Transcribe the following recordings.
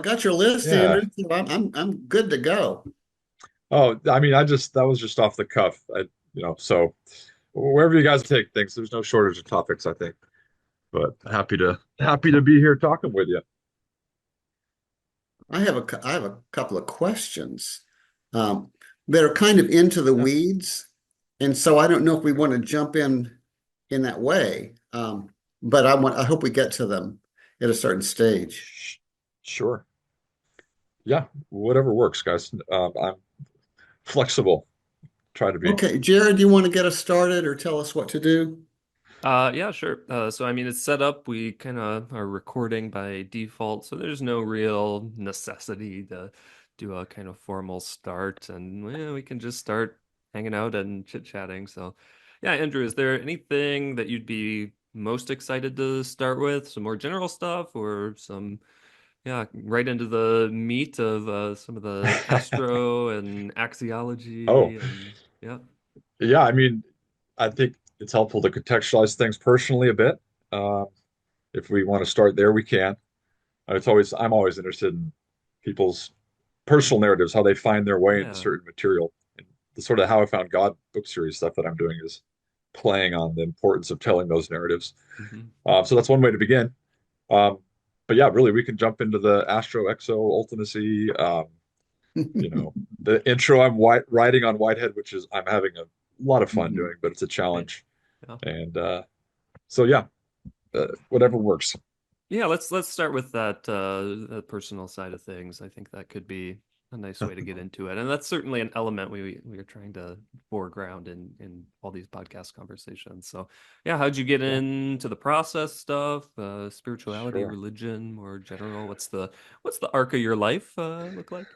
I got your list, Andrew. Yeah. So I'm good to go. Oh, I mean, that was just off the cuff. So wherever you guys take things, there's no shortage of topics, I think. But happy to be here talking with you. I have a couple of questions um, that are kind of into the Yeah, weeds, and so I don't know if we want to jump in that way. But I hope we get to them at a certain stage. sure. Yeah, whatever works, guys. I'm flexible. Try to be. Okay, Jared, do you want to get us started or tell us what to do? Yeah, sure. So I mean, it's set up. We kind of are recording by default, so there's no real necessity to do a kind of formal start, and we can just start hanging out and chit-chatting. So, yeah, Andrew, is there anything that you'd be most excited to start with? Some more general stuff, or right into the meat of some of the astro and Oh, axiology, and yeah. yeah. I mean, I think it's helpful to contextualize things personally a bit. Um, if we want to start there, we can. I'm always interested in people's personal narratives, how they find their way into Yeah. certain material. And the sort of How I Found God book series stuff that I'm doing is playing on the importance of telling those narratives. Hmm. So that's one way to begin. Um, but yeah, really, we can jump into the Astro Exo Ultimacy. The intro writing on Whitehead, which is I'm having a lot of fun Mhm. doing, but it's a Yeah. challenge. Yeah. And so yeah, whatever works. Yeah, let's start with that personal side of things. I think that could be a nice way to get into it, and that's certainly an element we are trying to foreground in all these podcast conversations. So, yeah, how'd you get Yeah, into the process stuff, spirituality, sure. religion, more general? What's the arc of your life look like?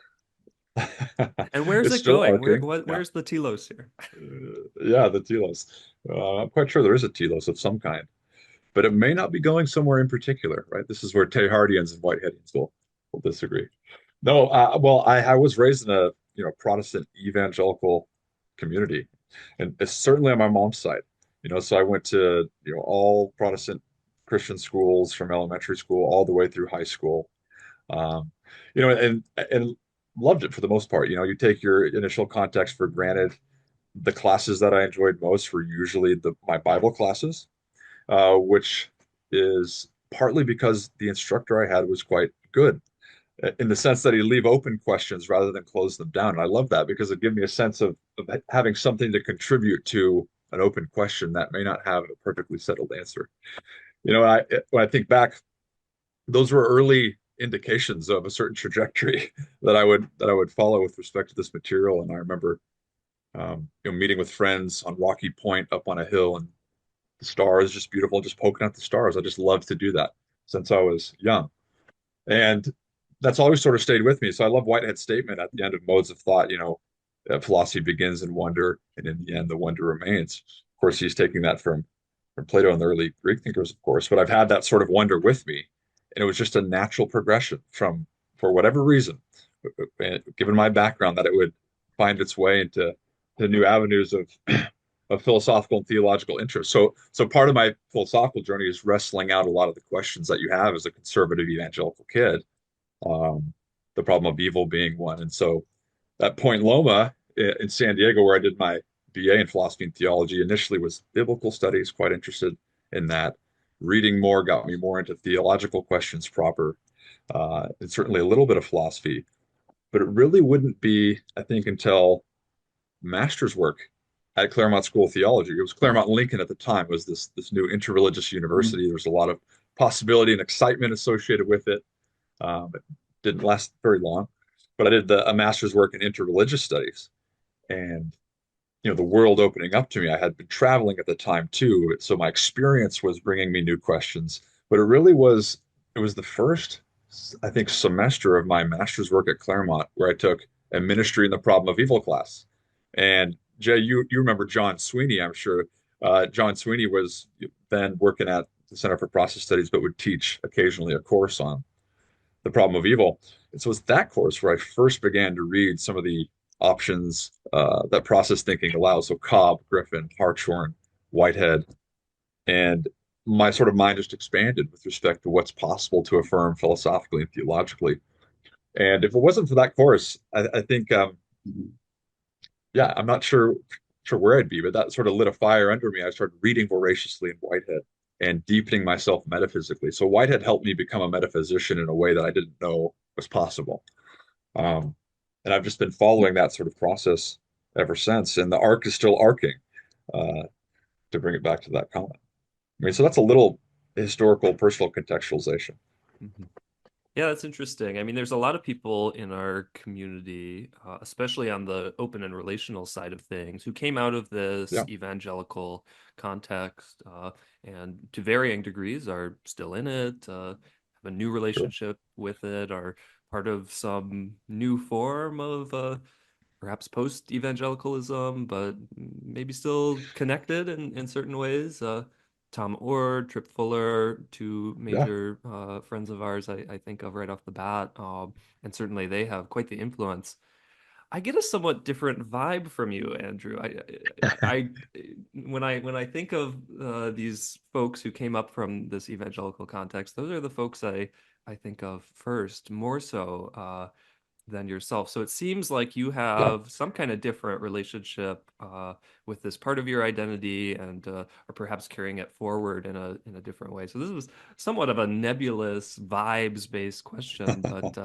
And where's It's it still going? arcing. Yeah. Where's the telos here? Yeah, the telos. I'm quite sure there is a telos of some kind, but it may not be going somewhere in particular, right? This is where Teilhardians and Whiteheadians will disagree. No, well, I was raised in a Protestant evangelical community, and it's certainly on my mom's side. So I went to all Protestant Christian schools from elementary school all the way through high school. Um, and loved it for the most part. You take your initial context for granted. The classes that I enjoyed most were usually my Bible classes, which is partly because the instructor I had was quite good in the sense that he'd leave open questions rather than close them down. And I love that because it gave me a sense of having something to contribute to an open question that may not have a perfectly settled answer. When I think back, those were early indications of a certain trajectory that I would follow with respect to this material. And I remember meeting with friends on Rocky Point up on a hill, and the stars just beautiful, just poking at the stars. I just loved to do that since I was young. And that's always sort of stayed with me. So I love Whitehead's statement at the end of Modes of Thought, that philosophy begins in wonder, and in the end, the wonder remains. Of course, he's taking that from Plato and the early Greek thinkers, of course, but I've had that sort of wonder with me. And it was just a natural progression for whatever reason, given my background, that it would find its way into the new avenues of philosophical and theological interest. So part of my philosophical journey is wrestling out a lot of the questions that you have as a conservative evangelical kid. Um, the problem of evil being one. And so at Point Loma in San Diego, where I did my BA in philosophy and theology, initially was biblical studies, quite interested in that. Reading more got me more into theological questions proper, and certainly a little bit of philosophy. But it really wouldn't be, I think, until master's work at Claremont School of Theology. It was Claremont Lincoln at the time, was this new interreligious university. There was a lot of possibility and excitement associated with it. It didn't last very long, but I did a master's work in interreligious studies, and the world opening up to me. I had been traveling at the time too, so my experience was bringing me new questions. But it was the first, I think, semester of my master's work at Claremont where I took a ministry in the problem of evil class. And Jay, you remember John Sweeney, I'm sure. John Sweeney was then working at the Center for Process Studies, but would teach occasionally a course on the problem of evil. And so it's that course where I first began to read some of the options that process thinking allows. So Cobb, Griffin, Hartshorne, Whitehead, and my sort of mind just expanded with respect to what's possible to affirm philosophically and theologically. And if it wasn't for that course, I think, Mhm. yeah, I'm not sure where I'd be, but that sort of lit a fire under me. I started reading voraciously in Whitehead and deepening myself metaphysically. So Whitehead helped me become a metaphysician in a way that I didn't know was possible. Um, and I've just been following that sort of process ever since. And the arc is still arcing, uh, to bring it back to that comment. I mean, so that's a little historical, personal contextualization. Mhm. Yeah, that's interesting. I mean, there's a lot of people in our community, especially on the open and relational side of things, who came out of this Yeah, evangelical context, and to varying degrees are still in it, have a new sure. relationship with it, are part of some new form of perhaps post-evangelicalism, but maybe still connected in certain ways. Tom Ord, Trip Fuller, two Yeah. major friends of ours I think of right off the bat. And certainly they have quite the influence. I get a somewhat different vibe from you, Andrew. When I think of these folks who came up from this evangelical context, those are the folks I think of first, more so. Than yourself. So it seems like you Yeah. have some kind of different relationship with this part of your identity, and or perhaps carrying it forward in a different way. So this was somewhat of a nebulous, vibes-based question, but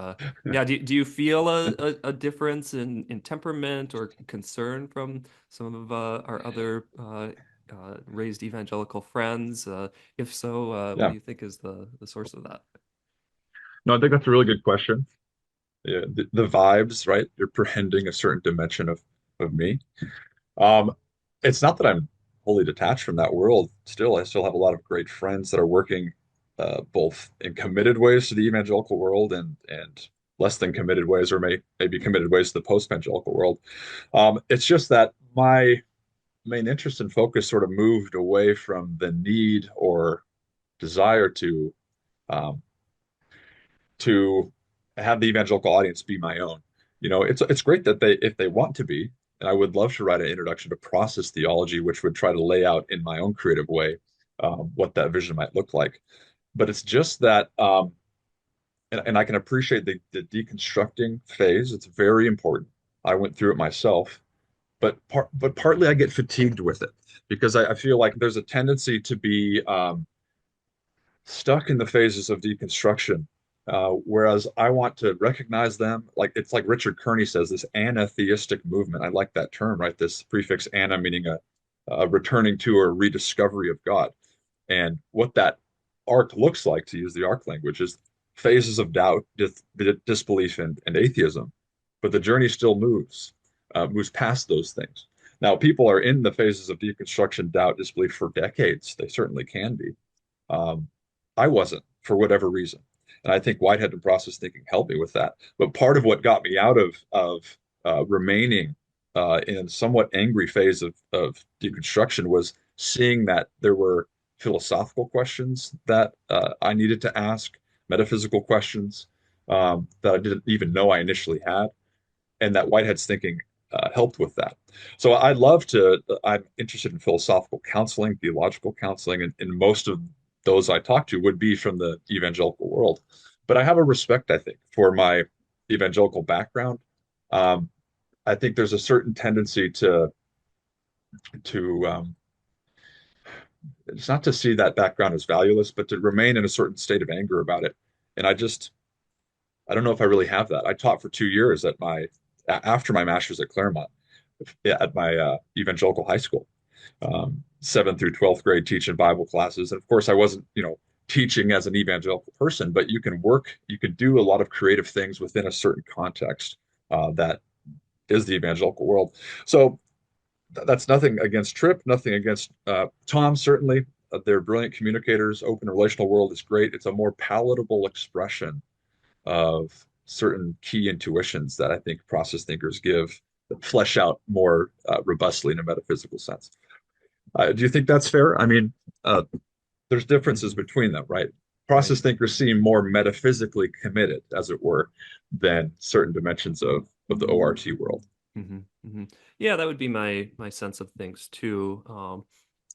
yeah, do you feel a difference in temperament or concern from some of our other raised evangelical friends? If so, what do Yeah. you think is the source of that? No, I think that's a really good question. Yeah, the vibes, right? You're prehending a certain dimension of me. Um, it's not that I'm wholly detached from that world. Still, I still have a lot of great friends that are working both in committed ways to the evangelical world and less than committed ways, or maybe committed ways to the post-evangelical world. It's just that my main interest and focus sort of moved away from the need or desire um, to have the evangelical audience be my own. It's great that they if they want to be, and I would love to write an introduction to process theology, which would try to lay out in my own creative way what that vision might look like. But it's just that, and I can appreciate the deconstructing phase. It's very important. I went through it myself, but partly I get fatigued with it because I feel like there's a tendency to be stuck in the phases of deconstruction. Whereas I want to recognize them, like it's like Richard Kearney says, this anatheistic movement. I like that term, right? This prefix ana meaning a returning to or rediscovery of God. And what that arc looks like, to use the arc language, is phases of doubt, disbelief, and atheism. But the journey still moves past those things. Now, people are in the phases of deconstruction, doubt, disbelief for decades. They certainly can be. Um, I wasn't for whatever reason. And I think Whitehead and process thinking helped me with that. But part of what got me out of remaining in a somewhat angry phase of deconstruction was seeing that there were philosophical questions that I needed to ask, metaphysical questions that I didn't even know I initially had, and that Whitehead's thinking helped with that. So I'd love to. I'm interested in philosophical counseling, theological counseling, and most of those I talk to would be from the evangelical world. But I have a respect, I think, for my evangelical background. Um, I think there's a certain tendency to it's not to see that background as valueless, but to remain in a certain state of anger about it. And I don't know if I really have that. I taught for 2 years after my master's at Claremont, at my evangelical high school, 7th through 12th grade, teaching Bible classes. And of course, I wasn't, teaching as an evangelical person, but you can do a lot of creative things within a certain context that is the evangelical world. So that's nothing against Tripp, nothing against Tom, certainly. They're brilliant communicators. Open relational world is great. It's a more palatable expression of certain key intuitions that I think process thinkers give that flesh out more robustly in a metaphysical sense. Do you think that's fair? I mean, uh, there's differences Mhm. between them, right? Right. Process thinkers seem more metaphysically committed, as it were, than certain dimensions of the ORT world. Yeah, that would be my sense of things too.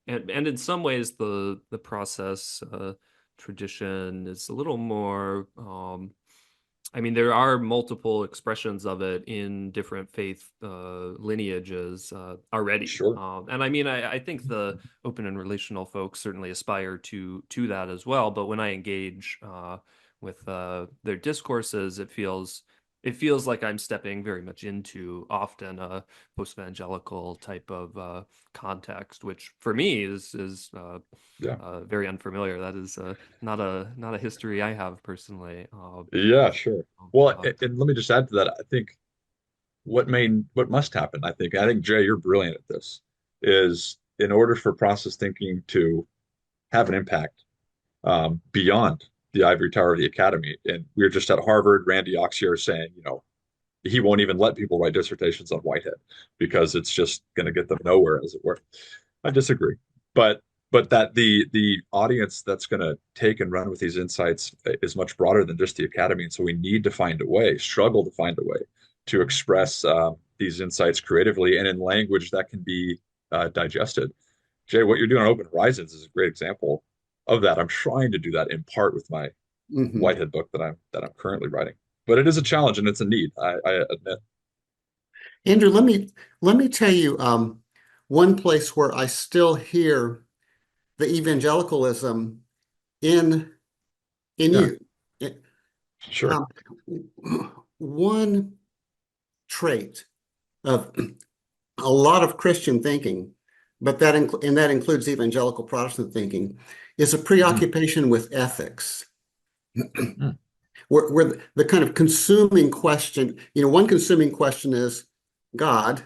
And in some ways, the process tradition is a little more I mean, there are multiple expressions of it in different faith lineages already. Sure. And I mean, I think the open and relational folks certainly aspire to that as well. But when I engage with their discourses, it feels like I'm stepping very much into often a post-evangelical type of context, which for me is Yeah. very unfamiliar. That is not a history I have personally. Yeah, sure. Well, Uh, and let me just add to that. I think what must happen, I think Jay, you're brilliant at this, is in order for process thinking to have an impact beyond the ivory tower of the academy. And we were just at Harvard, Randy Oxier saying, he won't even let people write dissertations on Whitehead because it's just going to get them nowhere, as it were. I disagree, but that the audience that's going to take and run with these insights is much broader than just the academy, and so we need to find a way, struggle to find a way to express these insights creatively and in language that can be digested. Jay, what you're doing on Open Horizons is a great example of that. I'm trying to do that in part with my Mhm. Whitehead book that I'm currently writing, but it is a challenge and it's a need. I admit. Andrew, let me tell you one place where I still hear the evangelicalism in Yeah, you. It- sure. um, one trait of a lot of Christian thinking, but that includes evangelical Protestant thinking, is a Mhm. preoccupation with ethics, Mm. where the kind of consuming question, one consuming question is God,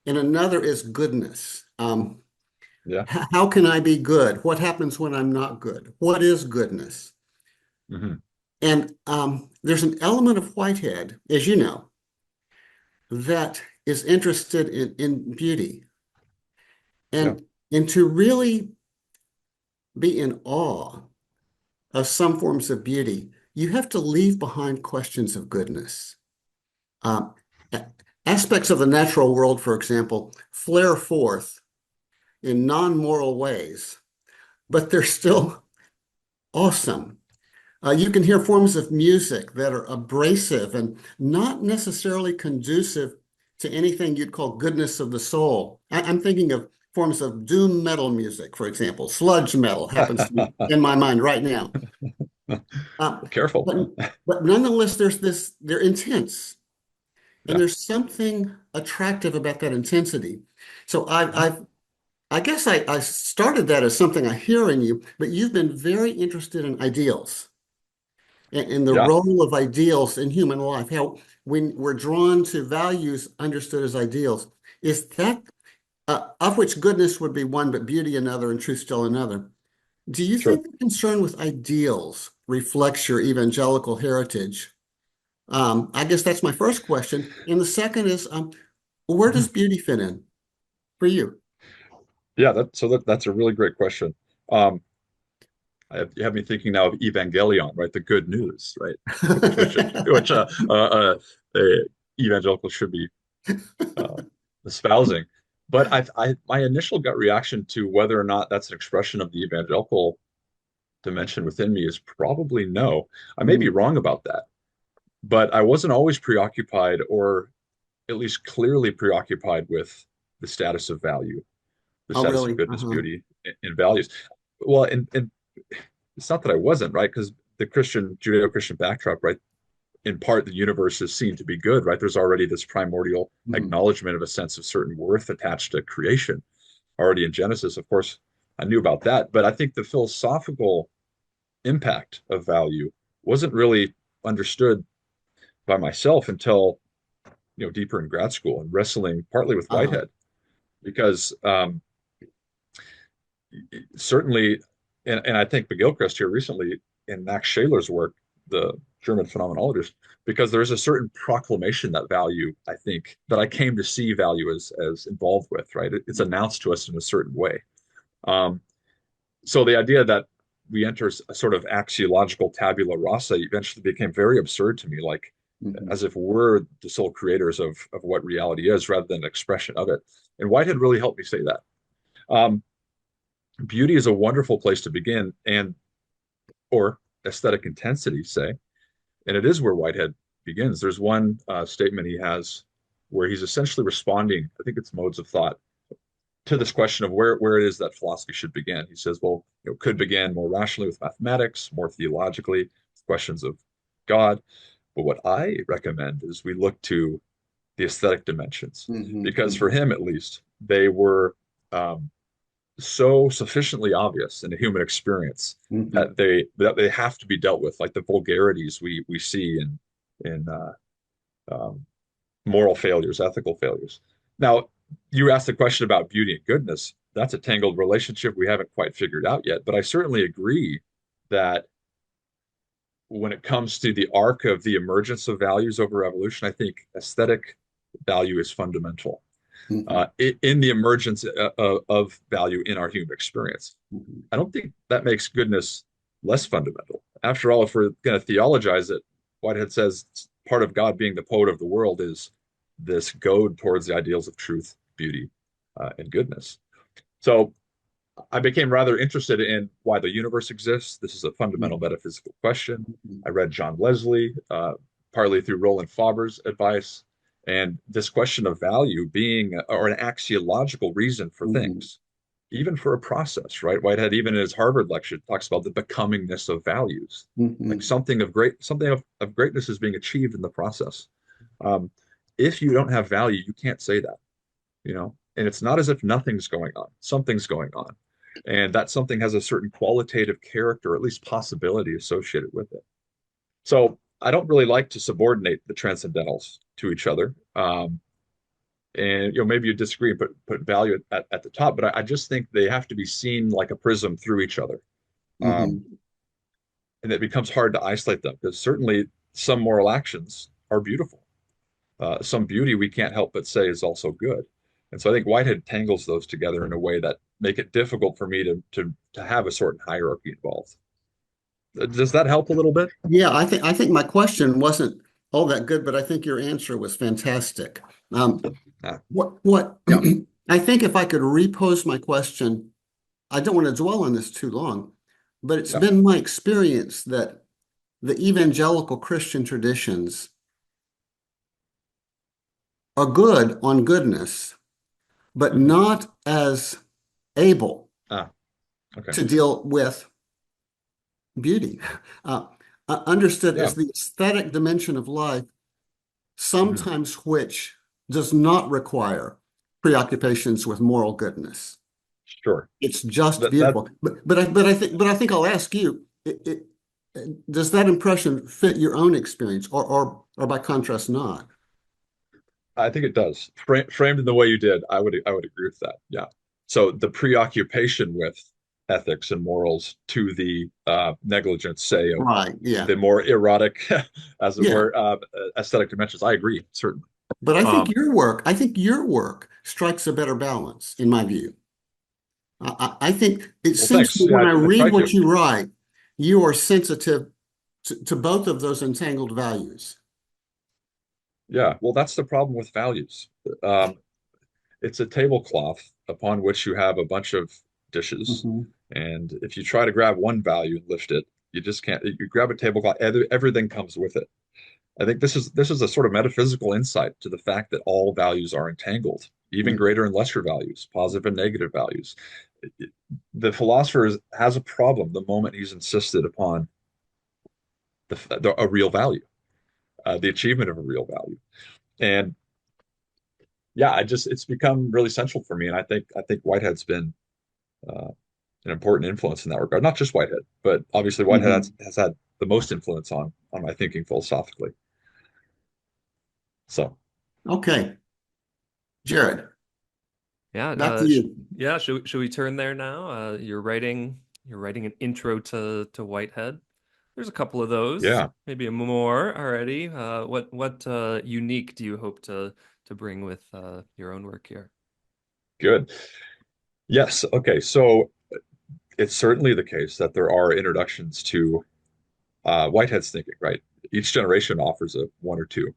and another is goodness. Yeah. How can I be good? What happens when I'm not good? What is goodness? Hmm. And there's an element of Whitehead, as you know, that is interested in beauty. Yeah. And to really be in awe of some forms of beauty, you have to leave behind questions of goodness. Um, Aspects of the natural world, for example, flare forth in non-moral ways, but they're still awesome. You can hear forms of music that are abrasive and not necessarily conducive to anything you'd call goodness of the soul. I'm thinking of forms of doom metal music, for example. Sludge metal happens to be in my mind right now. Uh, Careful. but, but nonetheless, they're intense. And Yeah. there's something attractive about that intensity. So Mhm. I guess I started that as something I hear in you, but you've been very interested in ideals and the Yeah. role of ideals in human life, how when we're drawn to values understood as ideals, is that of which goodness would be one, but beauty another, and truth still another. Do you Sure. think the concern with ideals reflects your evangelical heritage? I guess that's my first question. And the second is, where does Mhm. beauty fit in for you? Yeah. That's a really great question. Um, you have me thinking now of Evangelion, right? The good news, right? Which evangelicals should be uh, espousing. But my initial gut reaction to whether or not that's an expression of the evangelical dimension within me is probably no. I may be Mhm. wrong about that, but I wasn't always preoccupied, or at least clearly preoccupied with the status of value, the Oh, status of really? goodness, Uh-huh. beauty, and values. Well, and it's not that I wasn't, right? Because the Judeo-Christian backdrop, right? In part, the universe is seen to be good, right? There's already this primordial Mhm. acknowledgement of a sense of certain worth attached to creation already in Genesis. Of course, I knew about that, but I think the philosophical impact of value wasn't really understood by myself until deeper in grad school and wrestling partly with Uh-huh. Whitehead because certainly, and I think McGilchrist here recently in Max Scheler's work, the German phenomenologist, because there's a certain proclamation that value, I think, that I came to see value as involved with, right? It's announced to us in a certain way. Um, so the idea that we enter a sort of axiological tabula rasa eventually became very absurd to me, like Mhm. as if we're the sole creators of what reality is rather than an expression of it. And Whitehead really helped me say that. Um, Beauty is a wonderful place to begin, and or aesthetic intensity, say. And it is where Whitehead begins. There's one statement he has where he's essentially responding, I think it's modes of thought, to this question of where it is that philosophy should begin. He says, well, could begin more rationally with mathematics, more theologically, with questions of God. But what I recommend is we look to the aesthetic dimensions, because for him at least, they were um, so sufficiently obvious in the human experience Mhm. that they have to be dealt with, like the vulgarities we see in um, moral failures, ethical failures. Now, you asked the question about beauty and goodness. That's a tangled relationship we haven't quite figured out yet. But I certainly agree that when it comes to the arc of the emergence of values over evolution, I think aesthetic value is fundamental Mhm. in the emergence of value in our human experience. Mhm. I don't think that makes goodness less fundamental. After all, if we're going to theologize it, Whitehead says part of God being the poet of the world is this goad towards the ideals of truth, beauty, and goodness. So I became rather interested in why the universe exists. This is a fundamental Mhm. metaphysical question. Mhm. I read John Leslie, partly through Roland Faber's advice, and this question of value being or an axiological reason for Mhm. things, even for a process, right? Whitehead, even in his Harvard lecture, talks about the becomingness of values, like Mhm. something of greatness is being achieved in the process. Um, if you don't have value, you can't say that. And it's not as if nothing's going on, something's going on. And that something has a certain qualitative character, or at least possibility associated with it. So I don't really like to subordinate the transcendentals to each other. And maybe you disagree and put value at the top, but I just think they have to be seen like a prism through each other. Um, Mhm. and it becomes hard to isolate them because certainly some moral actions are beautiful. Some beauty we can't help but say is also good. And so I think Whitehead tangles those together in a way that make it difficult for me to have a certain hierarchy involved. Does that help a little bit? Yeah, I think my question wasn't all that good, but I think your answer was fantastic. Um, Ah, what yeah, I think if I could repose my question, I don't want to dwell on this too long, but it's yeah. been my experience that the evangelical Christian traditions are good on goodness, but Hmm. not as able Ah, okay. to deal with beauty. Uh, Understood Yeah. as the aesthetic dimension of life, Hmm. sometimes which does not require preoccupations with moral goodness. Sure. It's just That beautiful. But I think I'll ask you, does that impression fit your own experience, or by contrast not? I think it does. Framed in the way you did, I would agree with that. Yeah. So the preoccupation with ethics and morals to the negligence, say, of Right. Yeah. the more erotic, as it Yeah. were, aesthetic dimensions. I agree, certainly. But Um, I think your work strikes a better balance, in my view. I think it well, seems to thanks. me Yeah, when I I read try what to. you write, you are sensitive to both of those entangled values. Yeah, well, that's the problem with values. Um, it's a tablecloth upon which you have a bunch of dishes, Mhm. and if you try to grab one value and lift it, you just can't. You grab a tablecloth, everything comes with it. I think this is a sort of metaphysical insight to the fact that all values are entangled, even greater and lesser values, positive and negative values. The philosopher has a problem the moment he's insisted upon a real value, the achievement of a real value. And yeah, it's become really central for me, and I think Whitehead's been uh, an important influence in that regard. Not just Whitehead, but obviously Whitehead Mhm. has had the most influence on my thinking philosophically. So Okay, Jared, Yeah, back to you. yeah. Should we turn there now? You're writing an intro to Whitehead. There's a couple of those, yeah, maybe a more already. What unique do you hope to bring with your own work here? good. Yes. Okay. So it's certainly the case that there are introductions to Whitehead's thinking, right? Each generation offers a one or two.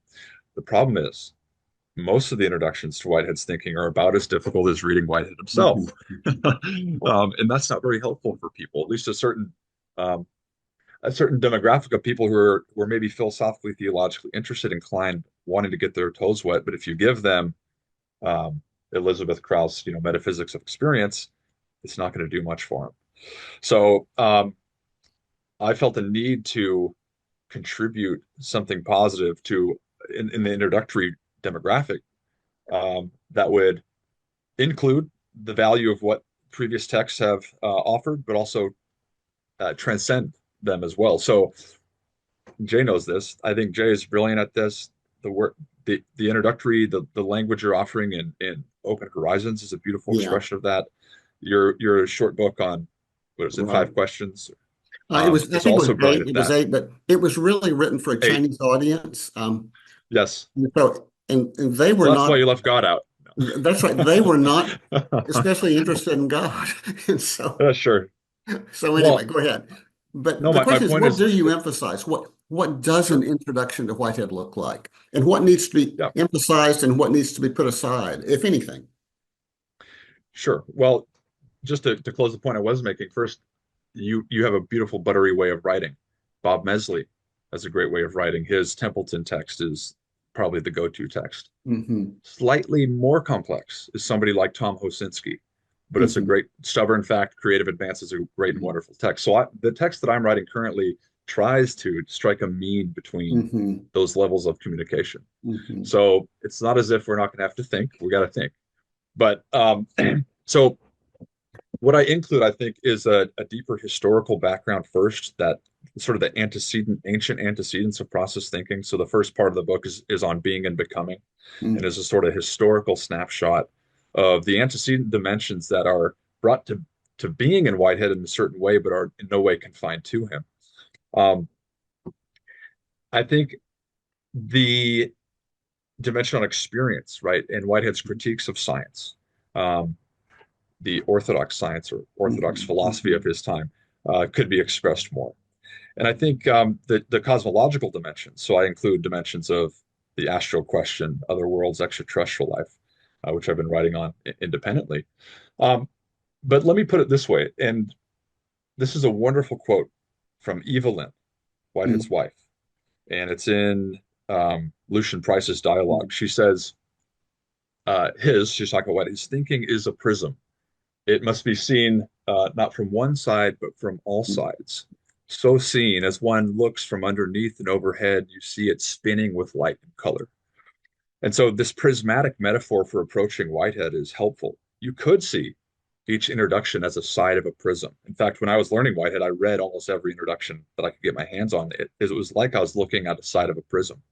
The problem is most of the introductions to Whitehead's thinking are about as difficult as reading Whitehead himself. Mhm. And that's not very helpful for people, at least um, a certain demographic of people who are maybe philosophically, theologically interested, inclined, wanting to get their toes wet. But if you give them um, Elizabeth Krauss, metaphysics of experience, it's not going to do much for them. So I felt the need to contribute something positive to in the introductory demographic that would include the value of what previous texts have offered, but also transcend them as well. So Jay knows this. I think Jay is brilliant at this. The work, the introductory, the language you're offering in Open Horizons is a beautiful Yeah, expression of that. Your short book on what is it, right. 5 questions, It was, I is think it was also brilliant eight. at It was that. eight, but it was really written for a 8. Chinese audience. Yes. So, and they were So that's why not, you left God out. that's right, they were not No. especially interested in God. And Sure. so anyway, Well, go ahead. But no, the my question is, point what is, do you emphasize? What does an sure. introduction to Whitehead look like? And what needs to be Yeah, emphasized and what needs to be put aside, if anything? sure. Well, just to close the point I was making, first, you have a beautiful buttery way of writing. Bob Mesley has a great way of writing. His Templeton text is probably the go-to text. Hmm. Slightly more complex is somebody like Tom Hosinski, but it's a Hmm. great stubborn fact. Creative Advance is a great and wonderful text. So the text that I'm writing currently tries to strike a mean between Hmm. those levels of communication. Hmm. So it's not as if we're not going to have to think. We got to think. But so what I include, I think, is a deeper historical background first, that sort of the ancient antecedents of process thinking. So the first part of the book is on being and becoming, and is a sort of historical snapshot of the antecedent dimensions that are brought to being in Whitehead in a certain way, but are in no way confined to him. Um, I think the dimension on experience, right, and Whitehead's critiques of science, um, the orthodox science or orthodox Hmm. philosophy of Hmm. his time, could be expressed more. And I think the cosmological dimensions, so I include dimensions of the astral question, other worlds, extraterrestrial life, which I've been writing on independently. Um, but let me put it this way, and this is a wonderful quote from Evelyn, Whitehead's wife, and it's in Lucian Price's dialogue. She says, she's talking about his thinking is a prism. It must be seen not from one side, but from all sides. So seen, as one looks from underneath and overhead, you see it spinning with light and color. And so, this prismatic metaphor for approaching Whitehead is helpful. You could see each introduction as a side of a prism. In fact, when I was learning Whitehead, I read almost every introduction that I could get my hands on. It was like I was looking at the side of a prism.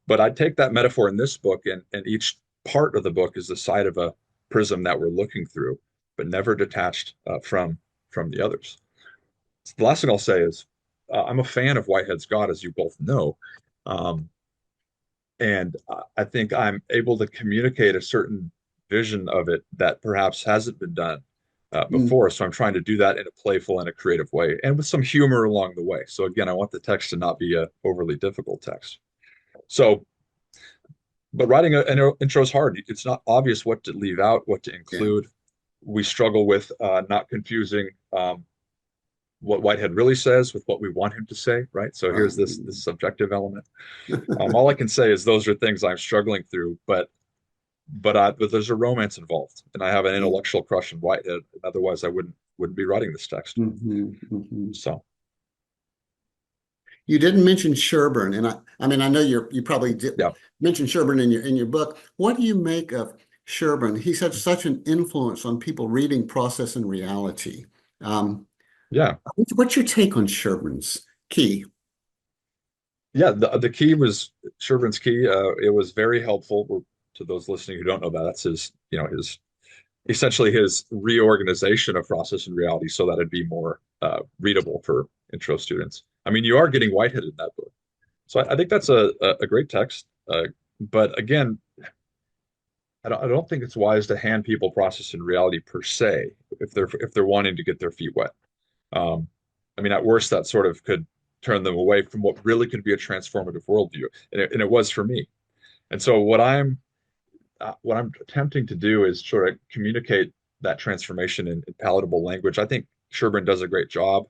But I take that metaphor in this book, and each part of the book is the side of a prism that we're looking through, but never detached from the others. So the last thing I'll say is I'm a fan of Whitehead's God, as you both know. Um, and I think I'm able to communicate a certain vision of it that perhaps hasn't been done Hmm. before. So I'm trying to do that in a playful and a creative way, and with some humor along the way. So again, I want the text to not be a overly difficult text. So, but writing an intro is hard. It's not obvious what to leave out, what to Yeah. include. We struggle with not confusing what Whitehead really says with what we want him to say, right? So here's Right. this subjective element. All I can say is those are things I'm struggling through, but there's a romance involved, and I have an Yeah. intellectual crush on Whitehead. Otherwise, I wouldn't be writing this text. Hmm. Hmm. So You didn't mention Sherburne, and I mean, I know you probably did yeah, mention Sherburne in your book. What do you make of Sherburne? He's had such an influence on people reading Process and Reality. Um, yeah, what's your take on Sherburne's key? yeah. The key was Sherburne's key. It was very helpful to those listening who don't know that. That's his essentially his reorganization of Process and Reality so that it'd be more readable for intro students. I mean, you are getting Whitehead in that book. So I think that's a great text. But again, I don't think it's wise to hand people Process and Reality per se if they're wanting to get their feet wet. Um, I mean, at worst, that sort of could turn them away from what really could be a transformative worldview, and it was for me. And so what I'm attempting to do is sort of communicate that transformation in palatable language. I think Sherburne does a great job.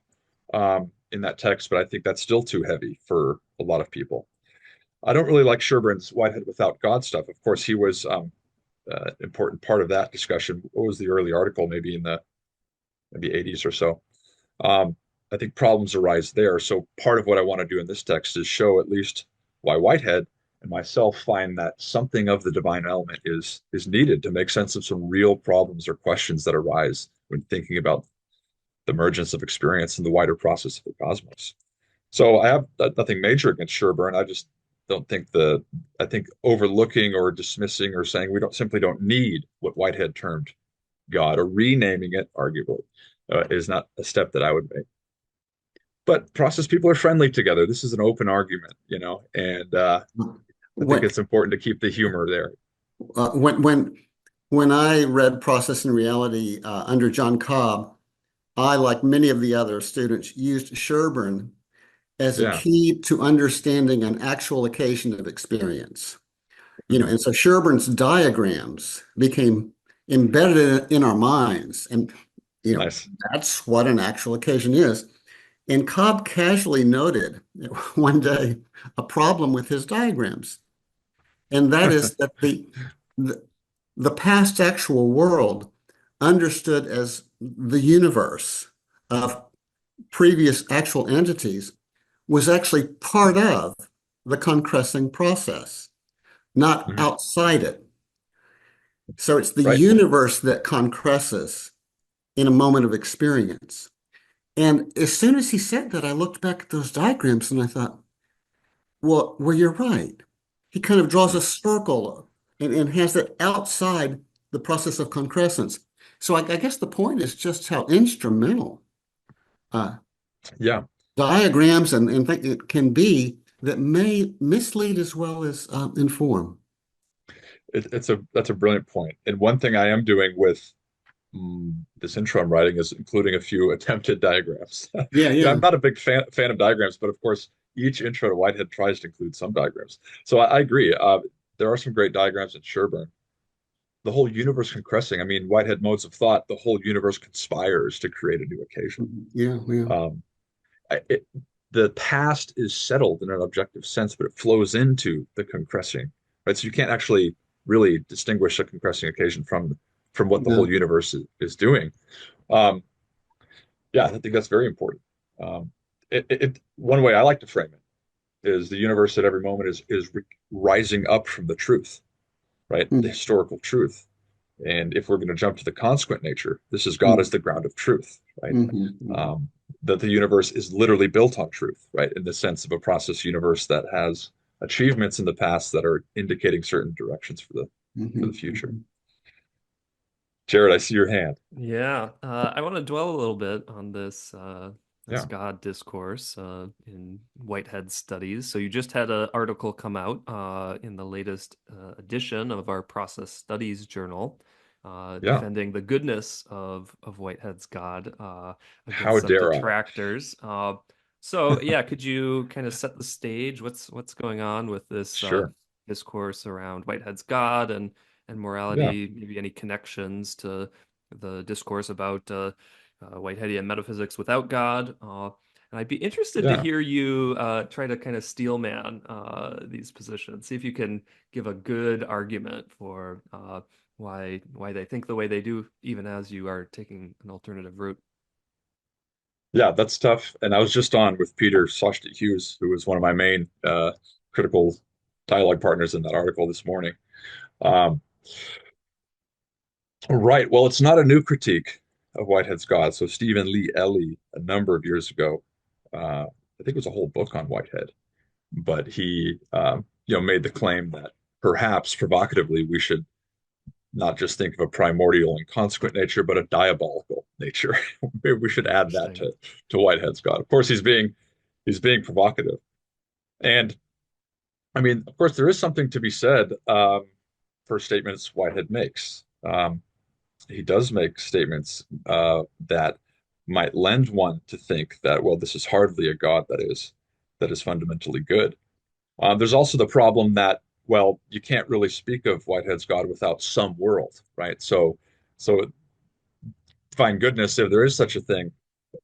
Um, in that text, but I think that's still too heavy for a lot of people. I don't really like Sherburne's Whitehead without God stuff. Of course, he was important part of that discussion. What was the early article? Maybe in the maybe 80s or so. Um, I think problems arise there. So part of what I want to do in this text is show at least why Whitehead and myself find that something of the divine element is needed to make sense of some real problems or questions that arise when thinking about the emergence of experience and the wider process of the cosmos. So I have nothing major against Sherburne. I just don't think I think overlooking or dismissing or saying we don't simply don't need what Whitehead termed God or renaming it, arguably, is not a step that I would make. But process people are friendly together. This is an open argument, and I think When it's important to keep the humor there. uh, when when when I read Process and Reality under John Cobb, I, like many of the other students, used Sherburne as a Yeah. key to understanding an actual occasion of experience. Mhm. And so Sherburne's diagrams became embedded in our minds, and you know, Nice. that's what an actual occasion is. And Cobb casually noted one day a problem with his diagrams, and that is that the, the past actual world, understood as the universe of previous actual entities, was actually part of the concressing process, not Mhm. outside it. So it's the Right. universe that concresses in a moment of experience. And as soon as he said that, I looked back at those diagrams and I thought, well, you're right. He kind of draws Mhm. a circle and has that outside the process of concrescence. So I guess the point is just how instrumental uh, Yeah. diagrams and it can be that may mislead as well as inform. That's a brilliant point. And one thing I am doing with this intro I'm writing is including a few attempted diagrams. Yeah, I'm yeah. not a big fan of diagrams, but of course, each intro to Whitehead tries to include some diagrams. So I agree. There are some great diagrams in Sherburne. The whole universe concressing. I mean, Whitehead modes of thought. The whole universe conspires to create a new occasion. Yeah, yeah. Um, it, the past is settled in an objective sense, but it flows into the concressing, right? So you can't actually really distinguish a concressing occasion from what the whole No. universe is doing. Um, yeah, I think that's very important. Um, one way I like to frame it is the universe at every moment is rising up from the truth, right? The Mm, historical truth. And if we're going to jump to the consequent nature, this is God as mm, the ground of truth, right? mhm. Um, that the universe is literally built on truth, right? In the sense of a process universe that has achievements in the past that are indicating certain directions for the Mhm, future. mhm. Jared, I see your hand. Yeah, I want to dwell a little bit on this Yeah, God discourse in Whitehead studies. So you just had an article come out in the latest edition of our Process Studies journal, yeah. defending the goodness of Whitehead's God How against some dare I? detractors. So yeah, could you kind of set the stage? What's going on with this Sure. discourse around Whitehead's God and Yeah, morality? Maybe any connections to the discourse about Whiteheadian metaphysics without God. And I'd be interested to yeah. hear you try to kind of steelman these positions. See if you can give a good argument for why they think the way they do, even as you are taking an alternative route. Yeah, that's tough. And I was just on with Peter Sashti Hughes, who was one of my main critical dialogue partners in that article this morning. Um, right. Well, it's not a new critique of Whitehead's God. So Stephen Lee Ellie, a number of years ago, I think it was a whole book on Whitehead, but he, made the claim that perhaps provocatively we should not just think of a primordial and consequent nature, but a diabolical nature. Maybe we should add that Interesting. to Whitehead's God. Of course, he's being provocative, and I mean, of course, there is something to be said for statements Whitehead makes. He does make statements that might lend one to think that, well, this is hardly a God that is fundamentally good. There's also the problem that, well, you can't really speak of Whitehead's God without some world, right? So divine goodness, if there is such a thing,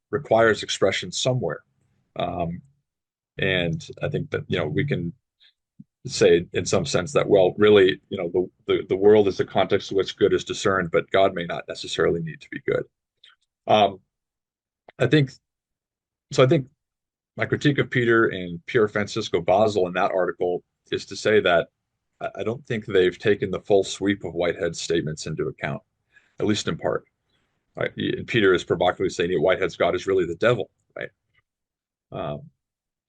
requires expression somewhere. Um, and I think that, we can say in some sense that, well, really, the world is the context in which good is discerned, but God may not necessarily need to be good. Um, I think so. I think my critique of Peter and Pierre Francisco Basel in that article is to say that I don't think they've taken the full sweep of Whitehead's statements into account, at least in part. Right? And Peter is provocatively saying that Whitehead's God is really the devil, right? Um,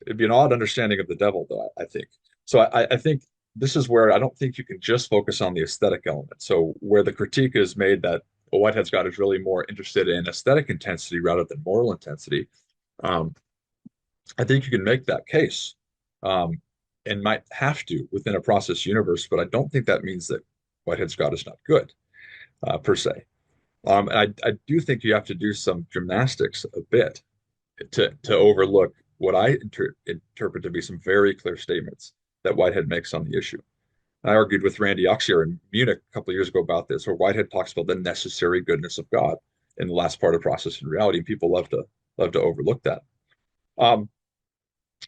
it'd be an odd understanding of the devil, though, I think. So I think this is where I don't think you can just focus on the aesthetic element. So where the critique is made that Whitehead's God is really more interested in aesthetic intensity rather than moral intensity, um, I think you can make that case, um, and might have to within a process universe, but I don't think that means that Whitehead's God is not good, per se. And I do think you have to do some gymnastics a bit to overlook what I interpret to be some very clear statements that Whitehead makes on the issue. I argued with Randy Oxier in Munich a couple of years ago about this, where Whitehead talks about the necessary goodness of God in the last part of Process and Reality, and people love to overlook that. Um,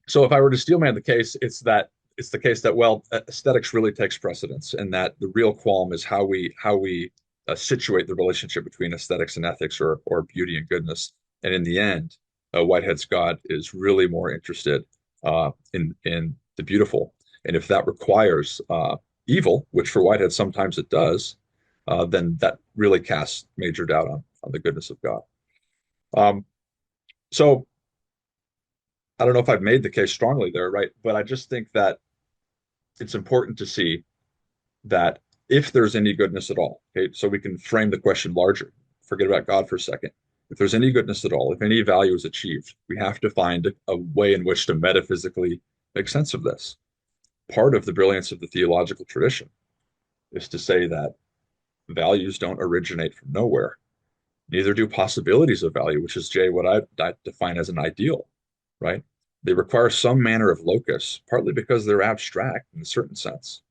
so if I were to steelman the case, it's the case that, well, aesthetics really takes precedence, and that the real qualm is how we situate the relationship between aesthetics and ethics, or beauty and goodness. And in the end, Whitehead's God is really more interested in the beautiful. And if that requires evil, which for Whitehead sometimes it does, then that really casts major doubt on the goodness of God. Um, so I don't know if I've made the case strongly there, right? But I just think that it's important to see that if there's any goodness at all, okay, so we can frame the question larger, forget about God for a second. If there's any goodness at all, if any value is achieved, we have to find a way in which to metaphysically make sense of this. Part of the brilliance of the theological tradition is to say that values don't originate from nowhere. Neither do possibilities of value, which is, Jay, what I define as an ideal, right? They require some manner of locus, partly because they're abstract in a certain sense.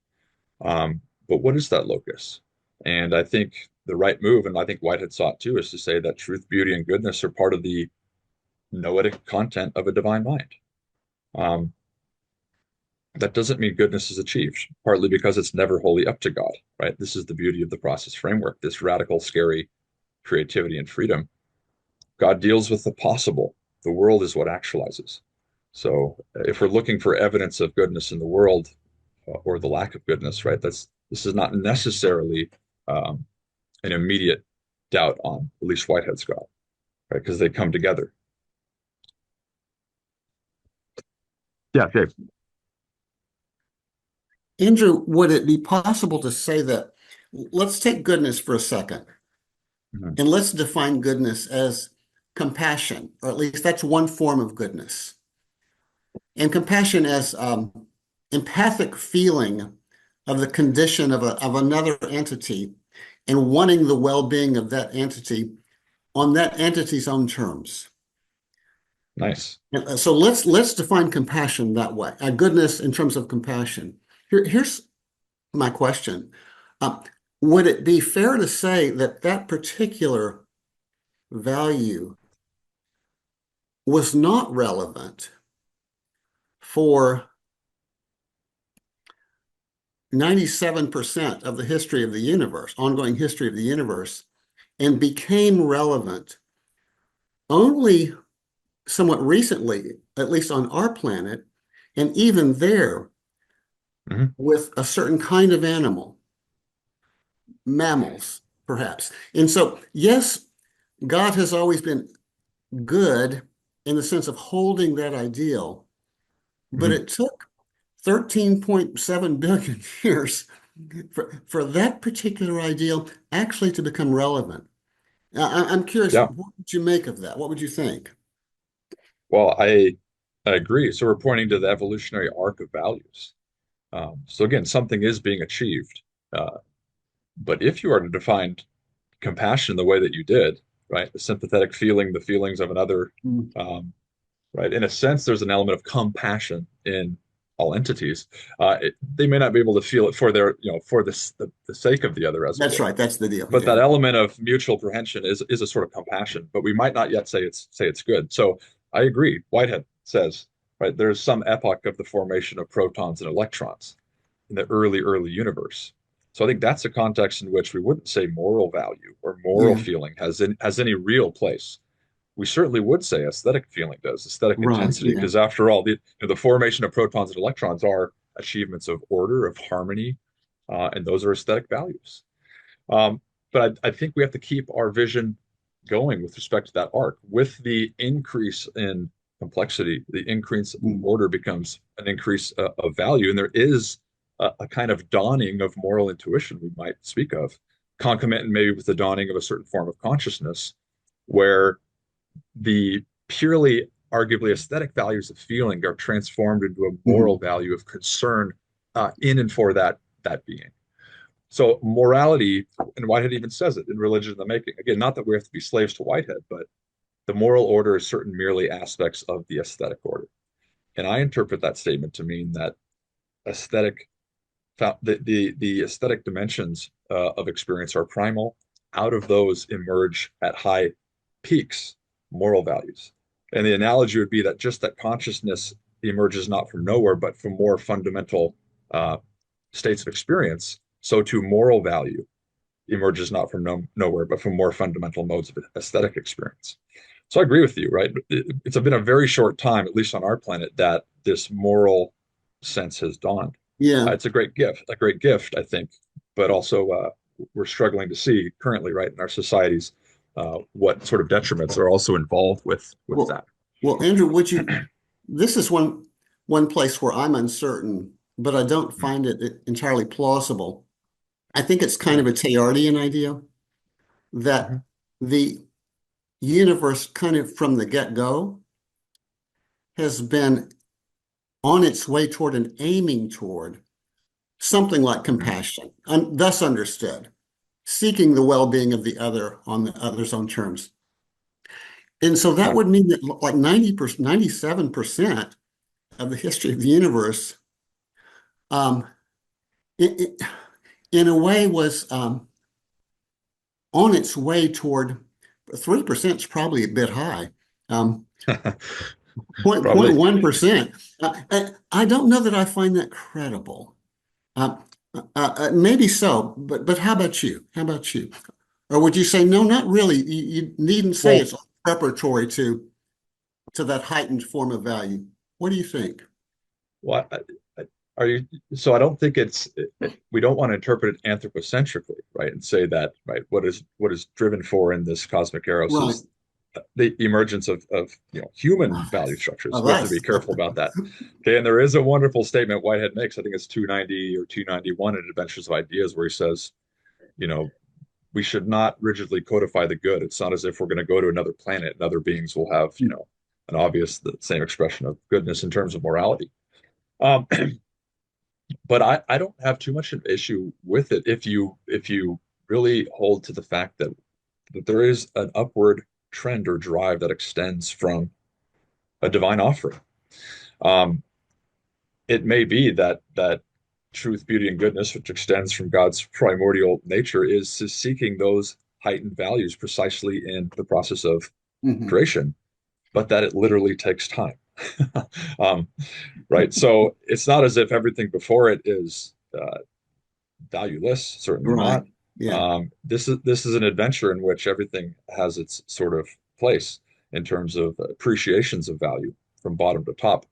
But what is that locus? And I think the right move, and I think Whitehead saw it too, is to say that truth, beauty, and goodness are part of the noetic content of a divine mind. Um, that doesn't mean goodness is achieved, partly because it's never wholly up to God, right? This is the beauty of the process framework, this radical, scary creativity and freedom. God deals with the possible. The world is what actualizes. So if we're looking for evidence of goodness in the world, or the lack of goodness, right? This is not necessarily an immediate doubt on at least Whitehead's God, right? Because they come together. Yeah, Dave. Andrew, would it be possible to say that, let's take goodness for a second, Mhm. and let's define goodness as compassion, or at least that's one form of goodness. And compassion as empathic feeling of the condition of another entity and wanting the well-being of that entity on that entity's own terms. Nice. And so let's define compassion that way, goodness in terms of compassion. Here's my question. Uh, would it be fair to say that that particular value was not relevant for 97% of the history of the universe, ongoing history of the universe, and became relevant only somewhat recently, at least on our planet, and even there Mhm. with a certain kind of animal, mammals, perhaps. And so, yes, God has always been good in the sense of holding that ideal, but Mhm. it took 13.7 billion years for that particular ideal actually to become relevant. I'm curious, Yeah. what would you make of that? What would you think? Well, I agree. So we're pointing to the evolutionary arc of values. So again, something is being achieved. Uh, but if you are to define compassion the way that you did, right, the sympathetic feeling, the feelings of another, Mm. um, right? In a sense, there's an element of compassion in all entities. They may not be able to feel it for their, for the sake of the other, as it That's were. right. That's the deal. But that Yeah. element of mutual prehension is a sort of compassion. But we might not yet say it's good. So I agree. Whitehead says, right, there's some epoch of the formation of protons and electrons in the early universe. So I think that's a context in which we wouldn't say moral value or moral Yeah. feeling has any real place. We certainly would say aesthetic feeling does, aesthetic Right. intensity, Yeah. because after all, the formation of protons and electrons are achievements of order, of harmony, and those are aesthetic values. But I think we have to keep our vision going with respect to that arc. With the increase in complexity, the increase in Mm. order becomes an increase of value, and there is a kind of dawning of moral intuition we might speak of, concomitant maybe with the dawning of a certain form of consciousness, where the purely arguably aesthetic values of feeling are transformed into a moral Mhm. value of concern in and for that being. So morality, and Whitehead even says it in Religion in the Making. Again, not that we have to be slaves to Whitehead, but the moral order is certain merely aspects of the aesthetic order. And I interpret that statement to mean that aesthetic, the aesthetic dimensions of experience are primal. Out of those emerge at high peaks moral values. And the analogy would be that just that consciousness emerges not from nowhere, but from more fundamental uh, states of experience. So too moral value emerges not from nowhere, but from more fundamental modes of aesthetic experience. So I agree with you, right? It's been a very short time, at least on our planet, that this moral sense has dawned. Yeah. It's a great gift, I think, but also we're struggling to see currently, right, in our societies, what sort of detriments are also involved with Well, that. well, Andrew, this is one place where I'm uncertain, but I don't find it entirely plausible. I think it's kind Yeah. of a Teilhardian idea that Mhm. the universe kind of from the get-go has been on its way toward and aiming toward something like Mhm. compassion, thus understood, seeking the well-being of the other on the other's own terms. And so that Yeah. would mean that like 90%, 97% of the history of the universe, um, it, in a way was on its way toward 3% is probably a bit high. Um, Probably. 0.1%. I don't know that I find that credible. Uh, Maybe so, but how about you? How about you? Or would you say, no, not really? You needn't say Well, it's preparatory to that heightened form of value. What do you think? what are you? So I don't think we don't want to interpret it anthropocentrically, right? And say that, right, what is driven for in this cosmic eros Right. is the emergence of human Of value us. structures. Of We have to be us. careful about that. Okay, and there is a wonderful statement Whitehead makes. I think it's 290 or 291 in Adventures of Ideas, where he says, you know, we should not rigidly codify the good. It's not as if we're going to go to another planet and other beings will have, an obvious the same expression of goodness in terms of morality. Um, but I don't have too much of an issue with it if you really hold to the fact that there is an upward trend or drive that extends from a divine offering. Um, it may be that truth, beauty, and goodness, which extends from God's primordial nature, is seeking those heightened values precisely in the process of Mhm. creation, but that it literally takes time. um, right. So it's not as if everything before it is valueless, certainly Right. not. Yeah. This is an adventure in which everything has its sort of place in terms of appreciations of value from bottom to top.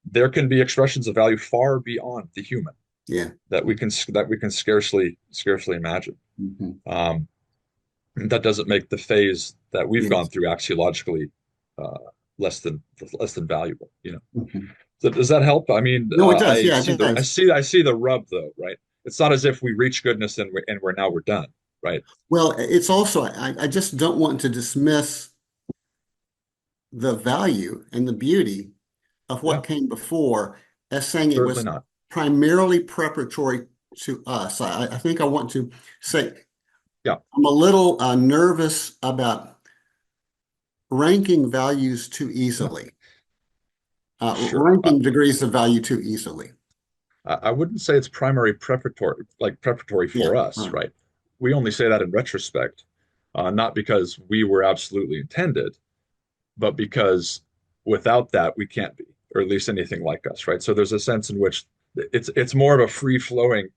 There can be expressions of value far beyond the human Yeah. that we can scarcely imagine. Mhm. Um, that doesn't make the phase that we've gone Yes. through axiologically uh, less than valuable. Mhm. So does that help? I mean, No, it does. I Yeah, see it the I does. see I see the rub though, right? It's not as if we reach goodness and we're now we're done, right? Well, it's also, I just don't want to dismiss the value and the beauty of Yeah, what came before as saying it certainly was not. primarily preparatory to us. I think I want to say Yeah, I'm a little nervous about ranking values too yeah, easily, sure. ranking degrees of value too easily. I wouldn't say it's primary preparatory Yeah, for us, right. right? We only say that in retrospect, not because we were absolutely intended, but because Without that, we can't be, or at least anything like us, right? So there's a sense in which it's more of a free-flowing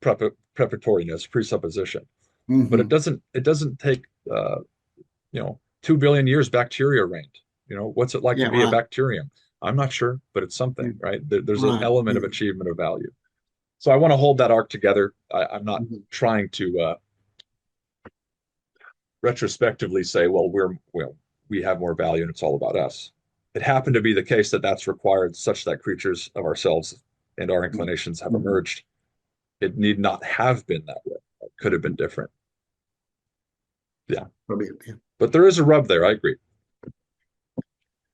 preparatoriness, presupposition, but Hmm. it doesn't take 2 billion years bacteria reigned. What's it like to Yeah, be a right. bacterium? I'm not sure, but it's something, Yeah, right? There's an right. element Yeah. of achievement of value. So I want to hold that arc together. I'm not Mhm. trying to retrospectively say, we have more value and it's all about us. It happened to be the case that that's required such that creatures of ourselves and our inclinations have Mhm. emerged. It need not have been that way. It could have been different. Yeah. Probably, yeah. But there is a rub there. I agree.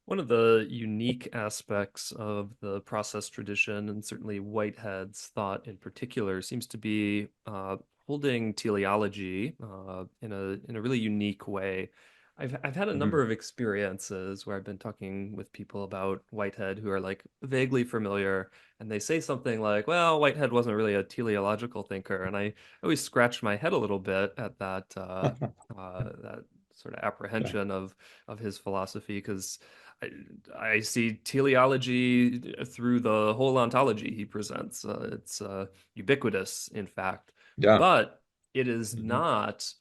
One of the unique aspects of the process tradition, and certainly Whitehead's thought in particular, seems to be holding teleology in a really unique way. I've had a Mhm. number of experiences where I've been talking with people about Whitehead who are like vaguely familiar, and they say something like, "Well, Whitehead wasn't really a teleological thinker," and I always scratch my head a little bit at that sort of Yeah. apprehension of his philosophy because I, I see teleology through the whole ontology he presents. It's ubiquitous, in fact, Yeah. but it is Mhm. not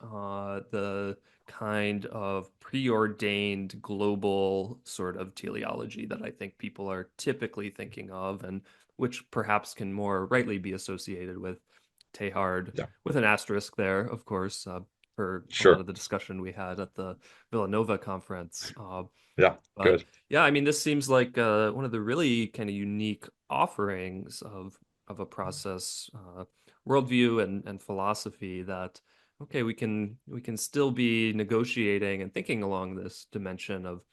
the kind of preordained global sort of teleology that I think people are typically thinking of, and which perhaps can more rightly be associated with Teilhard, Yeah. with an asterisk there, of course, for a lot Sure. of the discussion we had at the Villanova conference. Yeah. But Good. yeah, I mean, this seems like one of the really kind of unique offerings of a process worldview and philosophy that okay, we can still be negotiating and thinking along this dimension of Hmm.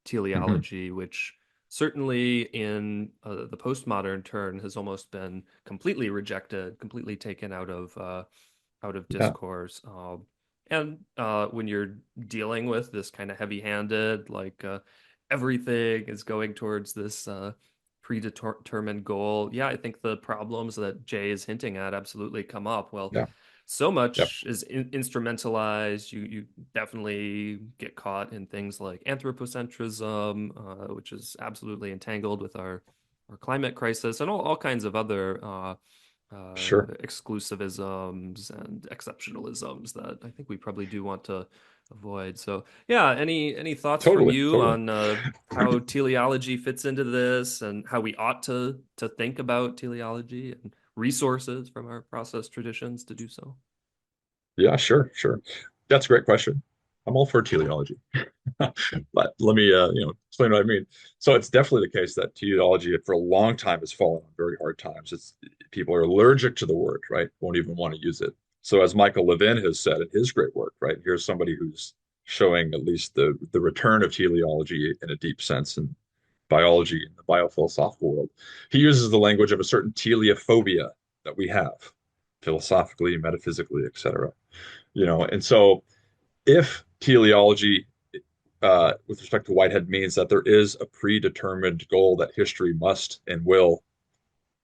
teleology, which certainly in the postmodern turn has almost been completely rejected, completely taken out of Yeah. discourse. And when you're dealing with this kind of heavy-handed, like everything is going towards this predetermined goal, yeah, I think the problems that Jay is hinting at absolutely come up. Well, Yeah. so Yeah. much is instrumentalized. You definitely get caught in things like anthropocentrism, which is absolutely entangled with our climate crisis and all kinds of other Sure. exclusivisms and exceptionalisms that I think we probably do want to avoid. So, yeah, any thoughts from Totally. you Totally. on how teleology fits into this and how we ought to think about teleology and resources from our process traditions to do so? Yeah. Sure. Sure. That's a great question. I'm all for teleology. But let me, explain what I mean. So it's definitely the case that teleology for a long time has fallen on very hard times. People are allergic to the word, right? Won't even want to use it. So as Michael Levin has said in his great work, right? Here's somebody who's showing at least the return of teleology in a deep sense in biology in the biophilosophical world. He uses the language of a certain teleophobia that we have philosophically, metaphysically, etc. And so if teleology with respect to Whitehead means that there is a predetermined goal that history must and will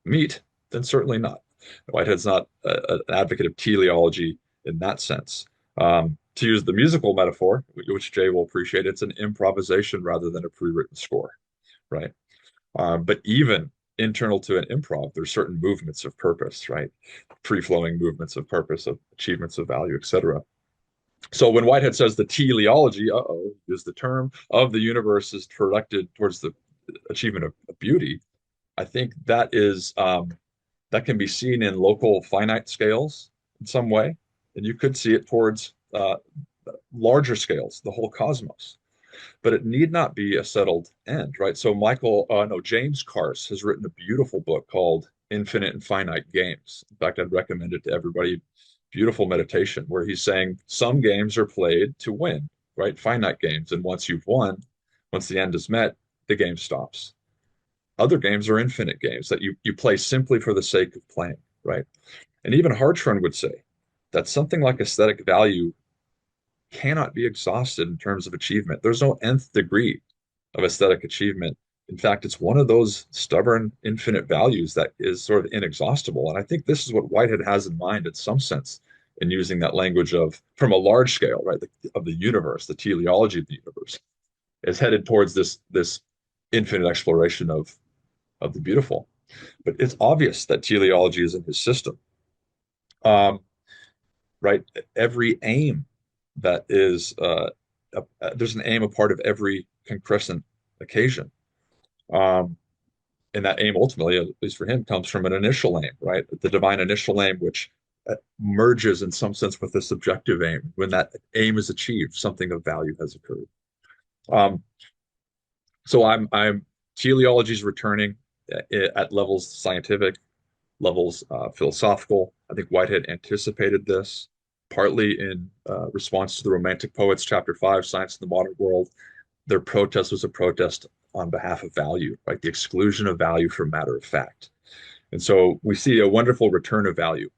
meet, then certainly not. Whitehead's not an advocate of teleology in that sense. To use the musical metaphor, which Jay will appreciate, it's an improvisation rather than a pre-written score, right? But even internal to an improv, there's certain movements of purpose, right? Free-flowing movements of purpose, of achievements of value, etc. So when Whitehead says the teleology, is the term of the universe is directed towards the achievement of beauty, I think that can be seen in local finite scales in some way, and you could see it towards larger scales, the whole cosmos. But it need not be a settled end, right? So James Carse has written a beautiful book called Infinite and Finite Games. In fact, I'd recommend it to everybody. Beautiful meditation where he's saying some games are played to win, right? Finite games. And once you've won, once the end is met, the game stops. Other games are infinite games that you play simply for the sake of playing, right? And even Hartshorne would say that something like aesthetic value cannot be exhausted in terms of achievement. There's no nth degree of aesthetic achievement. In fact, it's one of those stubborn, infinite values that is sort of inexhaustible. And I think this is what Whitehead has in mind in some sense in using that language of from a large scale, right, of the universe, the teleology of the universe. is headed towards this infinite exploration of the beautiful. But it's obvious that teleology is in his system. Um, right? Every aim that is there's an aim a part of every concrescent occasion. Um, and that aim ultimately, at least for him, comes from an initial aim, right? The divine initial aim, which merges in some sense with the subjective aim. When that aim is achieved, something of value has occurred. Um, so I'm teleology is returning at levels scientific, levels philosophical. I think Whitehead anticipated this, partly in response to the Romantic Poets, Chapter 5, Science in the Modern World. Their protest was a protest on behalf of value, right? The exclusion of value from matter of fact. And so we see a wonderful return of value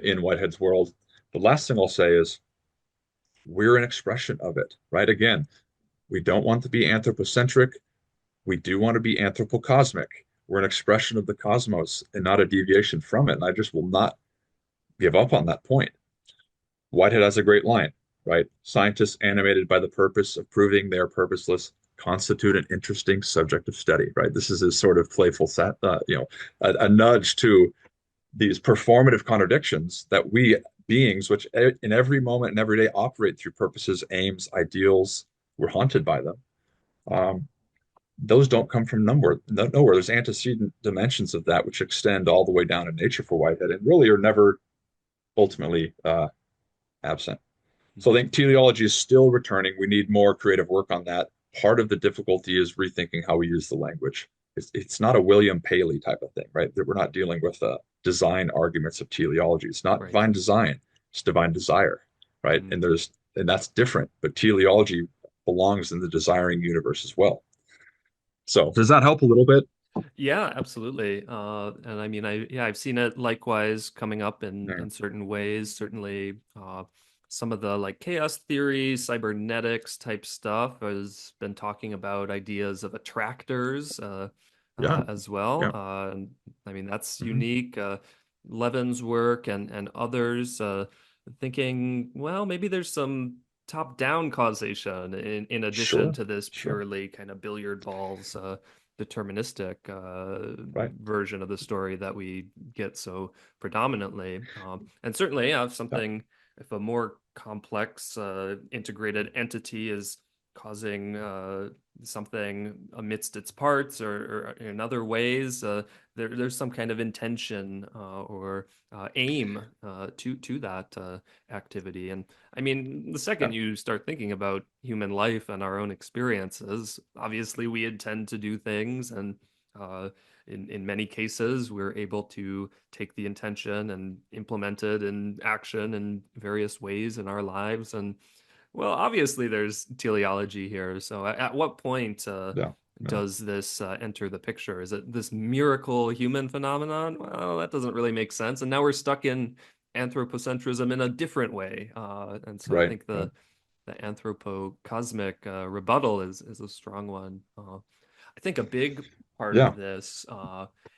in Whitehead's world. The last thing I'll say is we're an expression of it, right? Again, we don't want to be anthropocentric. We do want to be anthropocosmic. We're an expression of the cosmos and not a deviation from it. And I just will not give up on that point. Whitehead has a great line, right? Scientists animated by the purpose of proving they are purposeless constitute an interesting subject of study, right? This is a sort of playful, a nudge to these performative contradictions that we beings, which in every moment and every day operate through purposes, aims, ideals, we're haunted by them. Um, those don't come from nowhere. There's antecedent dimensions of that which extend all the way down in nature for Whitehead and really are never ultimately absent. So I think teleology is still returning. We need more creative work on that. Part of the difficulty is rethinking how we use the language. It's not a William Paley type of thing, right? That we're not dealing with design arguments of teleology. It's not Right. divine design, it's divine desire, right? Mm. And that's different. But teleology belongs in the desiring universe as well. So does that help a little bit? Yeah, absolutely. And I mean, I've seen it likewise coming up Yeah. in certain ways. Certainly, some of the like chaos theory, cybernetics type stuff has been talking about ideas of attractors Yeah. as well. Yeah. And I mean, that's Hmm. unique. Levin's work and others thinking, well, maybe there's some top-down causation in addition Sure. to this Sure. purely kind of billiard balls. Deterministic Right. version of the story that we get so predominantly. And certainly, if Yeah. something, if a more complex integrated entity is causing something amidst its parts or in other ways, there's some kind of intention or aim to that activity. And I mean, the Yeah. second you start thinking about human life and our own experiences, obviously we intend to do things, and uh, in many cases, we're able to take the intention and implement it in action in various ways in our lives. And well, obviously there's teleology here. So at what point Yeah. Yeah. does this enter the picture? Is it this miracle human phenomenon? Well, that doesn't really make sense. And now we're stuck in anthropocentrism in a different way. And so I Right. think Right. the anthropo-cosmic rebuttal is a strong one. I think a big part Yeah. of this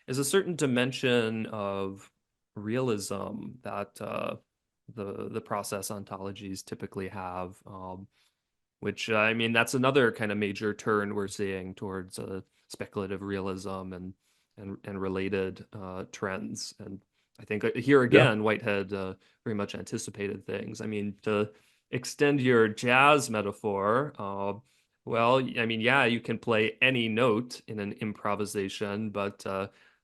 is a certain dimension of realism that the process ontologies typically have. Which I mean, that's another kind of major turn we're seeing towards speculative realism and related trends. And I think here Yeah. again, Whitehead very much anticipated things. I mean, to extend your jazz metaphor, well, I mean, yeah, you can play any note in an improvisation, but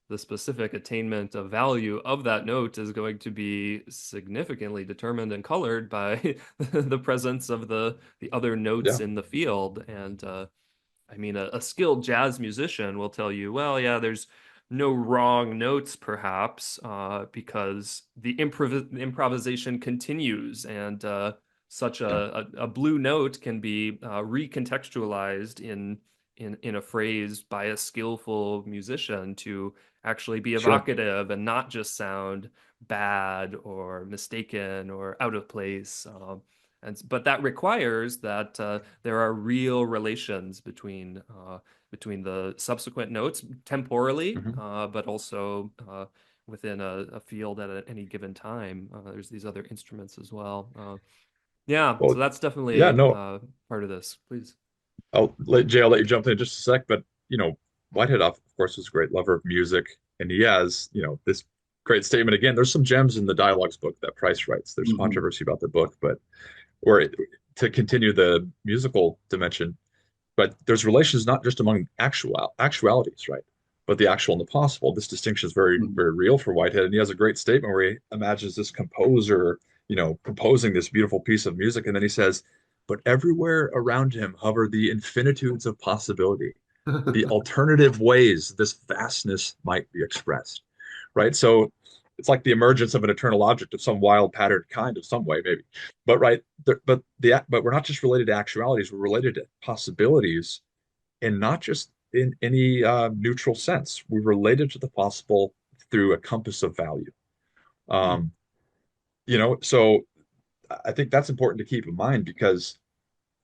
the specific attainment of value of that note is going to be significantly determined and colored by the presence of the other notes Yeah. in the field. And I mean, a skilled jazz musician will tell you, well, yeah, there's no wrong notes, perhaps, because the improvisation continues, and such Yeah. a blue note can be recontextualized in a phrase by a skillful musician to actually be Sure. evocative and not just sound bad or mistaken or out of place. But that requires that there are real relations between the subsequent notes temporally, Hmm. but also within a field at any given time. There's these other instruments as well. Yeah, so Well, that's yeah, definitely no, part of this. Please. I'll let you jump in just a sec, but Whitehead, of course, was a great lover of music, and he has, this great statement again. There's some gems in the dialogues book that Price writes. There's Mhm. controversy about the book, but to continue the musical dimension, but there's relations not just among actualities, right? But the actual and the possible. This distinction is very, Mhm. very real for Whitehead, and he has a great statement where he imagines this composer, composing this beautiful piece of music, and then he says, "But everywhere around him hover the infinitudes of possibility, the alternative ways this vastness might be expressed." Right? So it's like the emergence of an eternal object of some wild patterned kind of some way, maybe. But right, but we're not just related to actualities, we're related to possibilities, and not just in any neutral sense. We're related to the possible through a compass of value. Um, so I think that's important to keep in mind because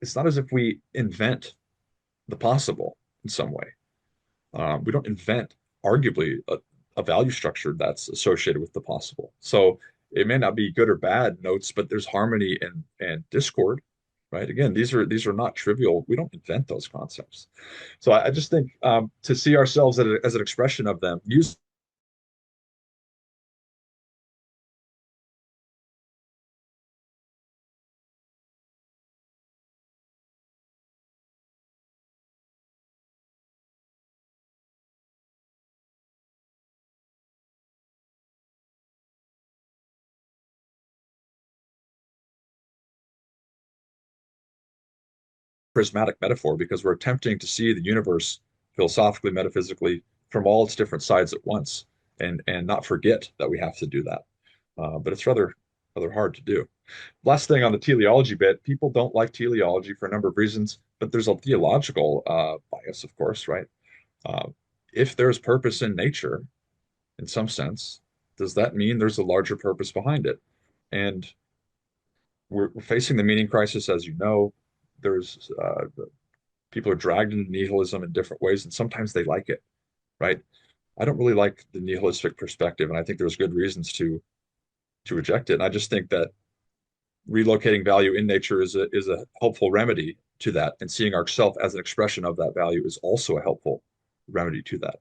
it's not as if we invent the possible in some way. We don't invent, arguably, a value structure that's associated with the possible. So it may not be good or bad notes, but there's harmony and discord, right? Again, these are not trivial. We don't invent those concepts. So I just think to see ourselves as an expression of them, use prismatic metaphor because we're attempting to see the universe philosophically, metaphysically, from all its different sides at once, and not forget that we have to do that. But it's rather hard to do. Last thing on the teleology bit, people don't like teleology for a number of reasons, but there's a theological bias, of course, right? Uh, if there's purpose in nature, in some sense, does that mean there's a larger purpose behind it? And we're facing the meaning crisis, as you know. There's people are dragged into nihilism in different ways, and sometimes they like it, right? I don't really like the nihilistic perspective, and I think there's good reasons to reject it. And I just think that relocating value in nature is a helpful remedy to that, and seeing ourself as an expression of that value is also a helpful remedy to that.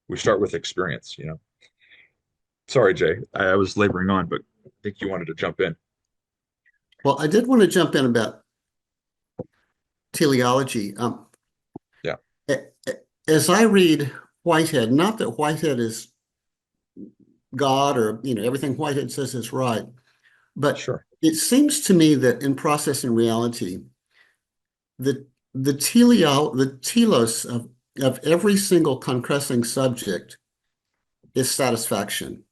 We start with experience. Sorry, Jay, I was laboring on, but I think you wanted to jump in. Well, I did want to jump in about teleology. Yeah, As I read Whitehead, not that Whitehead is God or everything Whitehead says is right, but sure. it seems to me that in processing reality, the the telos of every single concressing subject is satisfaction.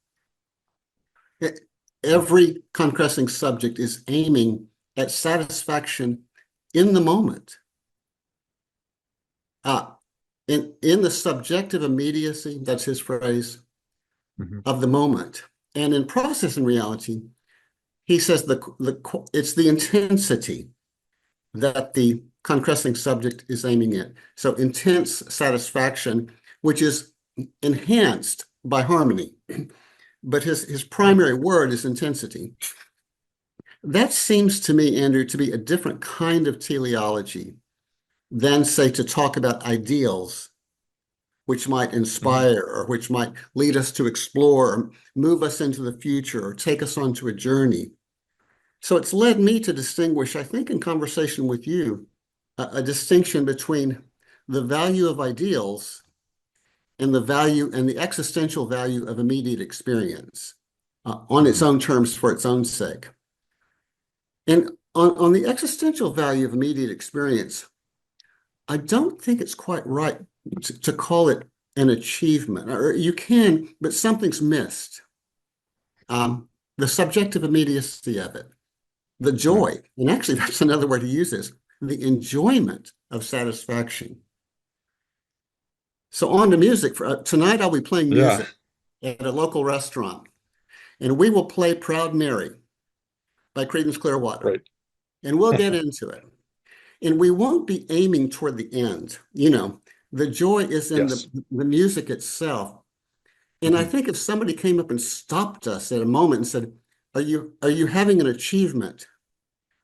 Every concressing subject is aiming at satisfaction in the moment. Uh, in the subjective immediacy, that's his phrase, Hmm. of the moment. And in processing reality, he says it's the intensity that the concressing subject is aiming at. So intense satisfaction, which is enhanced by harmony. But his primary word is intensity. That seems to me, Andrew, to be a different kind of teleology than, say, to talk about ideals, which might Hmm. inspire or which might lead us to explore, or move us into the future, or take us onto a journey. So it's led me to distinguish, I think, in conversation with you, a distinction between the value of ideals and the value and the existential value of immediate experience on its Hmm. own terms for its own sake. And on the existential value of immediate experience, I don't think it's quite right to call it an achievement, or you can, but something's missed. The subjective immediacy of it, the Hmm. joy, and actually that's another word to use this, the enjoyment of satisfaction. So on to music. Tonight I'll be playing Yeah, music at a local restaurant, and we will play Proud Mary by Creedence Clearwater, right. and we'll get into it. And we won't be aiming toward the end. The joy is in Yes. the music itself. And I Hmm. think if somebody came up and stopped us at a moment and said, are you having an achievement?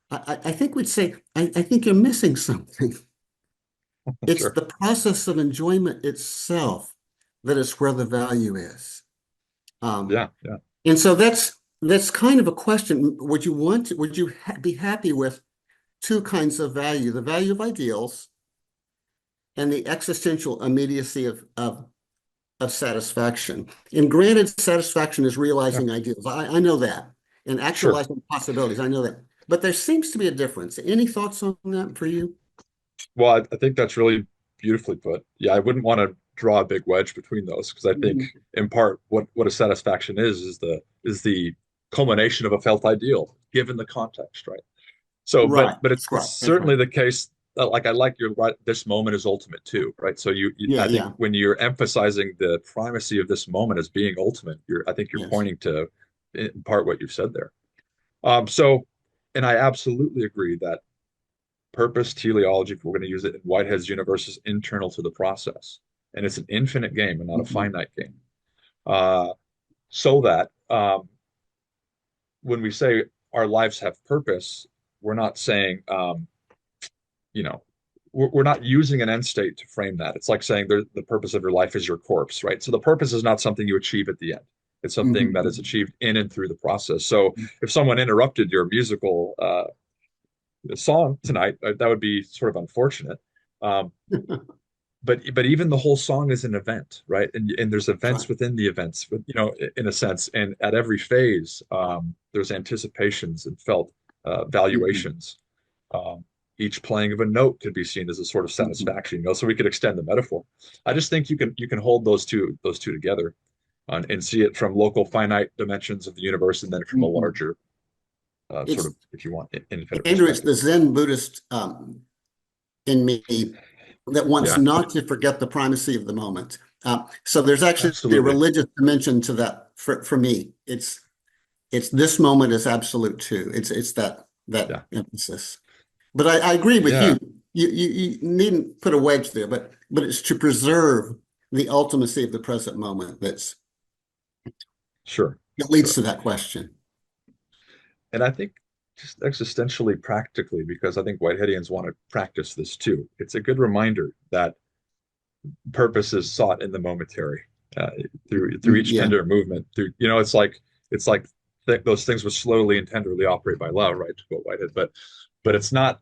I think we'd say, I think you're missing something. It's Sure. the process of enjoyment itself that is where the value is. Um, Yeah, yeah, and so that's kind of a question. Would you be happy with two kinds of value, the value of ideals and the existential immediacy of satisfaction? And granted, satisfaction is yeah. realizing ideals. I know that. And Sure. actualizing possibilities. I know that. But there seems to be a difference. Any thoughts on that for you? Well, I think that's really beautifully put. Yeah, I wouldn't want to draw a big wedge between those because I think Mhm. in part what a satisfaction is the culmination of a felt ideal given the context, right? So, Right. but That's it's right. That's right. certainly the case that, like, I like your right, this moment is ultimate too, right? So Yeah, I think yeah. when you're emphasizing the primacy of this moment as being ultimate, I think you're Yes. pointing to in part what you've said there. So, and I absolutely agree that purpose teleology, if we're going to use it in Whitehead's universe, is internal to the process, and it's an infinite game and not a Mhm. finite game. Uh, so that when we say our lives have purpose, we're not saying you know, we're not using an end state to frame that. It's like saying the purpose of your life is your corpse, right? So the purpose is not something you achieve at the end. It's something that is Mhm. achieved in and through the process. So if someone interrupted your musical song tonight, that would be sort of unfortunate. Um, but even the whole song is an event, right? And there's That's events right. within the events, in a sense. And at every phase, there's anticipations and felt Mhm. valuations. Um, each playing of a note could be seen as a sort of Mhm. satisfaction, so we could extend the metaphor. I just think you can hold those two together and see it from local finite dimensions of the universe, and then from a Mhm. larger sort It's of, if you want, infinite Andrew, it's perspective. the Zen Buddhist in me that wants Yeah, not to forget the primacy of the moment. So there's actually a absolutely. religious dimension to that for me. It's this moment is absolute too. It's that Yeah, emphasis. But I agree with yeah, you. You needn't put a wedge there, but it's to preserve the ultimacy of the present moment sure, that leads sure. to that question. And I think just existentially, practically, because I think Whiteheadians want to practice this too. It's a good reminder that purpose is sought in the momentary, uh, through each Yeah. tender movement. It's like those things which slowly and tenderly operate by love, right? To quote Whitehead, but it's not.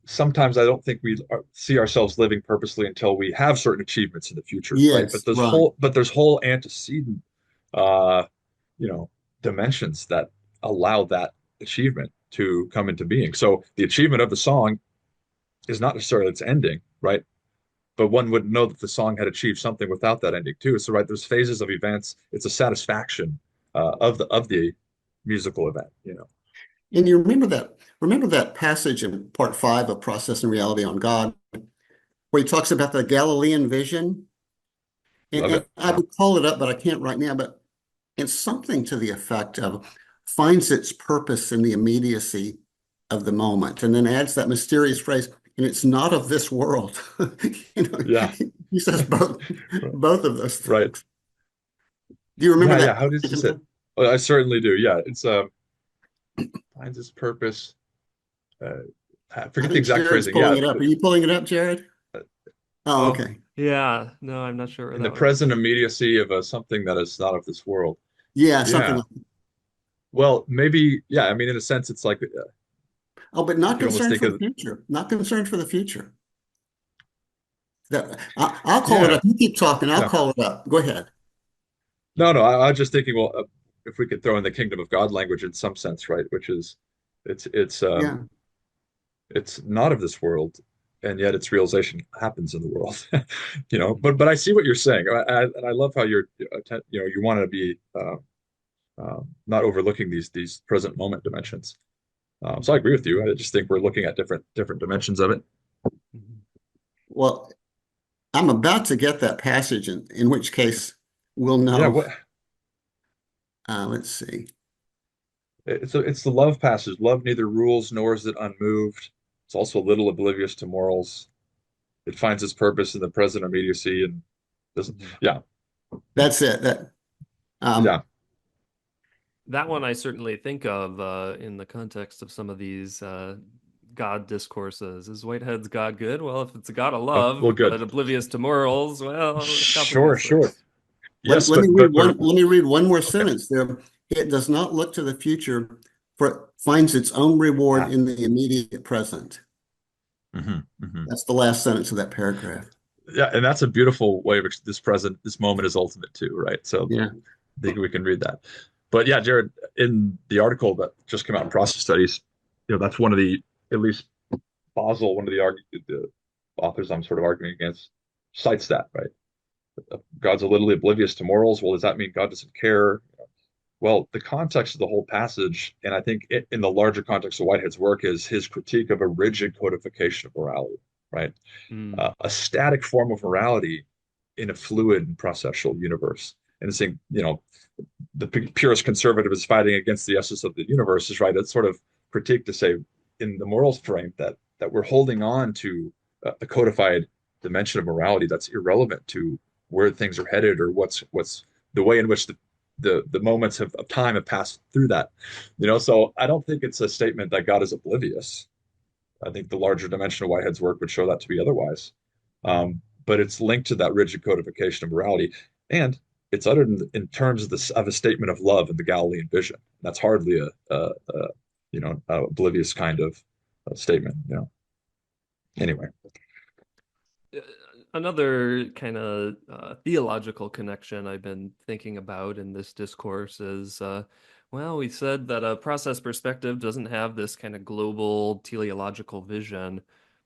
Sometimes I don't think we see ourselves living purposely until we have certain achievements in the future, right? Yes. Right. But there's whole antecedent, uh, you know, dimensions that allow that achievement to come into being. So the achievement of the song is not necessarily its ending, right? But one would know that the song had achieved something without that ending too. So right, there's phases of events. It's a satisfaction of the musical event. And you remember that passage in part five of Process and Reality on God, where he talks about the Galilean vision. And, Love and it. I Yeah, would call it up, but I can't right now. But it's something to the effect of finds its purpose in the immediacy of the moment, and then adds that mysterious phrase, and it's not of this world. You know, yeah, he says both of those right. things. Do you remember Yeah, yeah. that How does passage he in say? there? Well, I certainly do. Yeah, it's finds its purpose. Uh, I I forget the think exact Jared's phrasing. pulling Yeah, it up. Are you pulling it up, Jared? uh, Oh, Oh, okay. yeah. No, I'm not sure where in the that one is. present immediacy of something that is not of this world. Yeah, something Yeah. like Well, maybe. Yeah. I mean, in a sense, it's like Oh, but you not could almost concerned think for the of. future. Not concerned for the future. I'll call it Yeah, up. You keep talking. I'll yeah. call it up. Go ahead. No, no. I was just thinking. Well, if we could throw in the kingdom of God language in some sense, right? Which is, it's it's um, Yeah. it's not of this world, and yet its realization happens in the world. But I see what you're saying, and I love how you want to be not overlooking these present moment dimensions. So I agree with you. I just think we're looking at different dimensions of it. Mhm. Well, I'm about to get that passage, in which case we'll Yeah, know. what Let's see. it's the love passage. Love neither rules nor is it unmoved. It's also a little oblivious to morals. It finds its purpose in the present immediacy and doesn't. Mhm. Yeah, yeah, That's it. yeah. That one I certainly think of in the context of some of these God discourses. Is Whitehead's God good? Well, if it's a God of Oh, well, love, good. but oblivious to morals, well, let's Sure, compromise sure. things. Yes, Let me read one more okay. sentence there. It does not look to the future, for it finds its own reward Ah, in the immediate present. mhm. That's the last sentence of that paragraph. Yeah, and that's a beautiful way of this moment is ultimate too, right? So Yeah. I think we can read that. But yeah, Jared, in the article that just came out in Process Studies, that's one of the, at least Basel, one of the authors I'm sort of arguing against, cites that, right? God's a little oblivious to morals. Well, does that mean God doesn't care? Well, the context of the whole passage, and I think in the larger context of Whitehead's work, is his critique of a rigid codification of morality, right? Mm. A static form of morality in a fluid and processual universe. And saying, the purest conservative is fighting against the essence of the universe is right. It's sort of critique to say in the morals frame that we're holding on to a codified dimension of morality that's irrelevant to where things are headed or what's the way in which the moments of time have passed through that. So I don't think it's a statement that God is oblivious. I think the larger dimension of Whitehead's work would show that to be otherwise. But it's linked to that rigid codification of morality, and it's uttered in terms of a statement of love in the Galilean vision. That's hardly a oblivious kind of statement. Anyway, Uh, Another kind of theological connection I've been thinking about in this discourse is, well, we said that a process perspective doesn't have this kind of global teleological vision.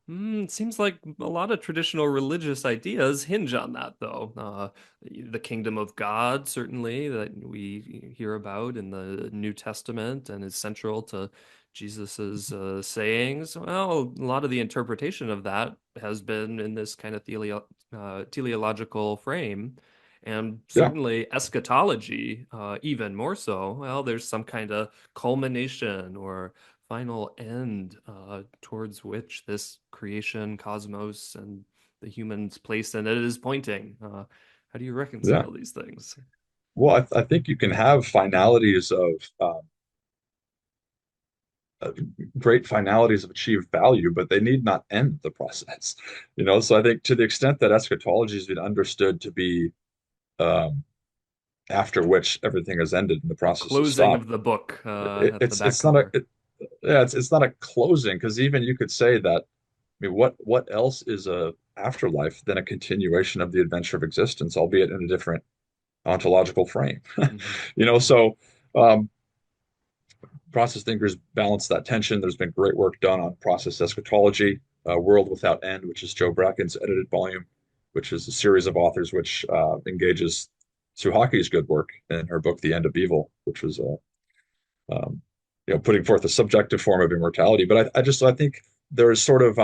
It seems like a lot of traditional religious ideas hinge on that, though. The kingdom of God, certainly, that we hear about in the New Testament and is central to Jesus's sayings. Well, a lot of the interpretation of that has been in this kind of teleological frame, and yeah, certainly eschatology, even more so. Well, there's some kind of culmination or final end towards which this creation, cosmos, and the human's place in it is pointing. How do you yeah. reconcile these things? Well, I think you can have finalities of uh, great finalities of achieved value, but they need not end the process. So I think to the extent that eschatology has been understood to be um, after which everything has ended and the process has Closing stopped, of the book at the back it's not a cover. yeah, it's not a closing because even you could say that. I mean, what else is a afterlife than a continuation of the adventure of existence, albeit in a different ontological frame? Mhm. So um, process thinkers balance that tension. There's been great work done on process eschatology, World Without End, which is Joe Bracken's edited volume, which is a series of authors which engages Suhaki's good work in her book The End of Evil, which was um, putting forth a subjective form of immortality. But I think there is sort of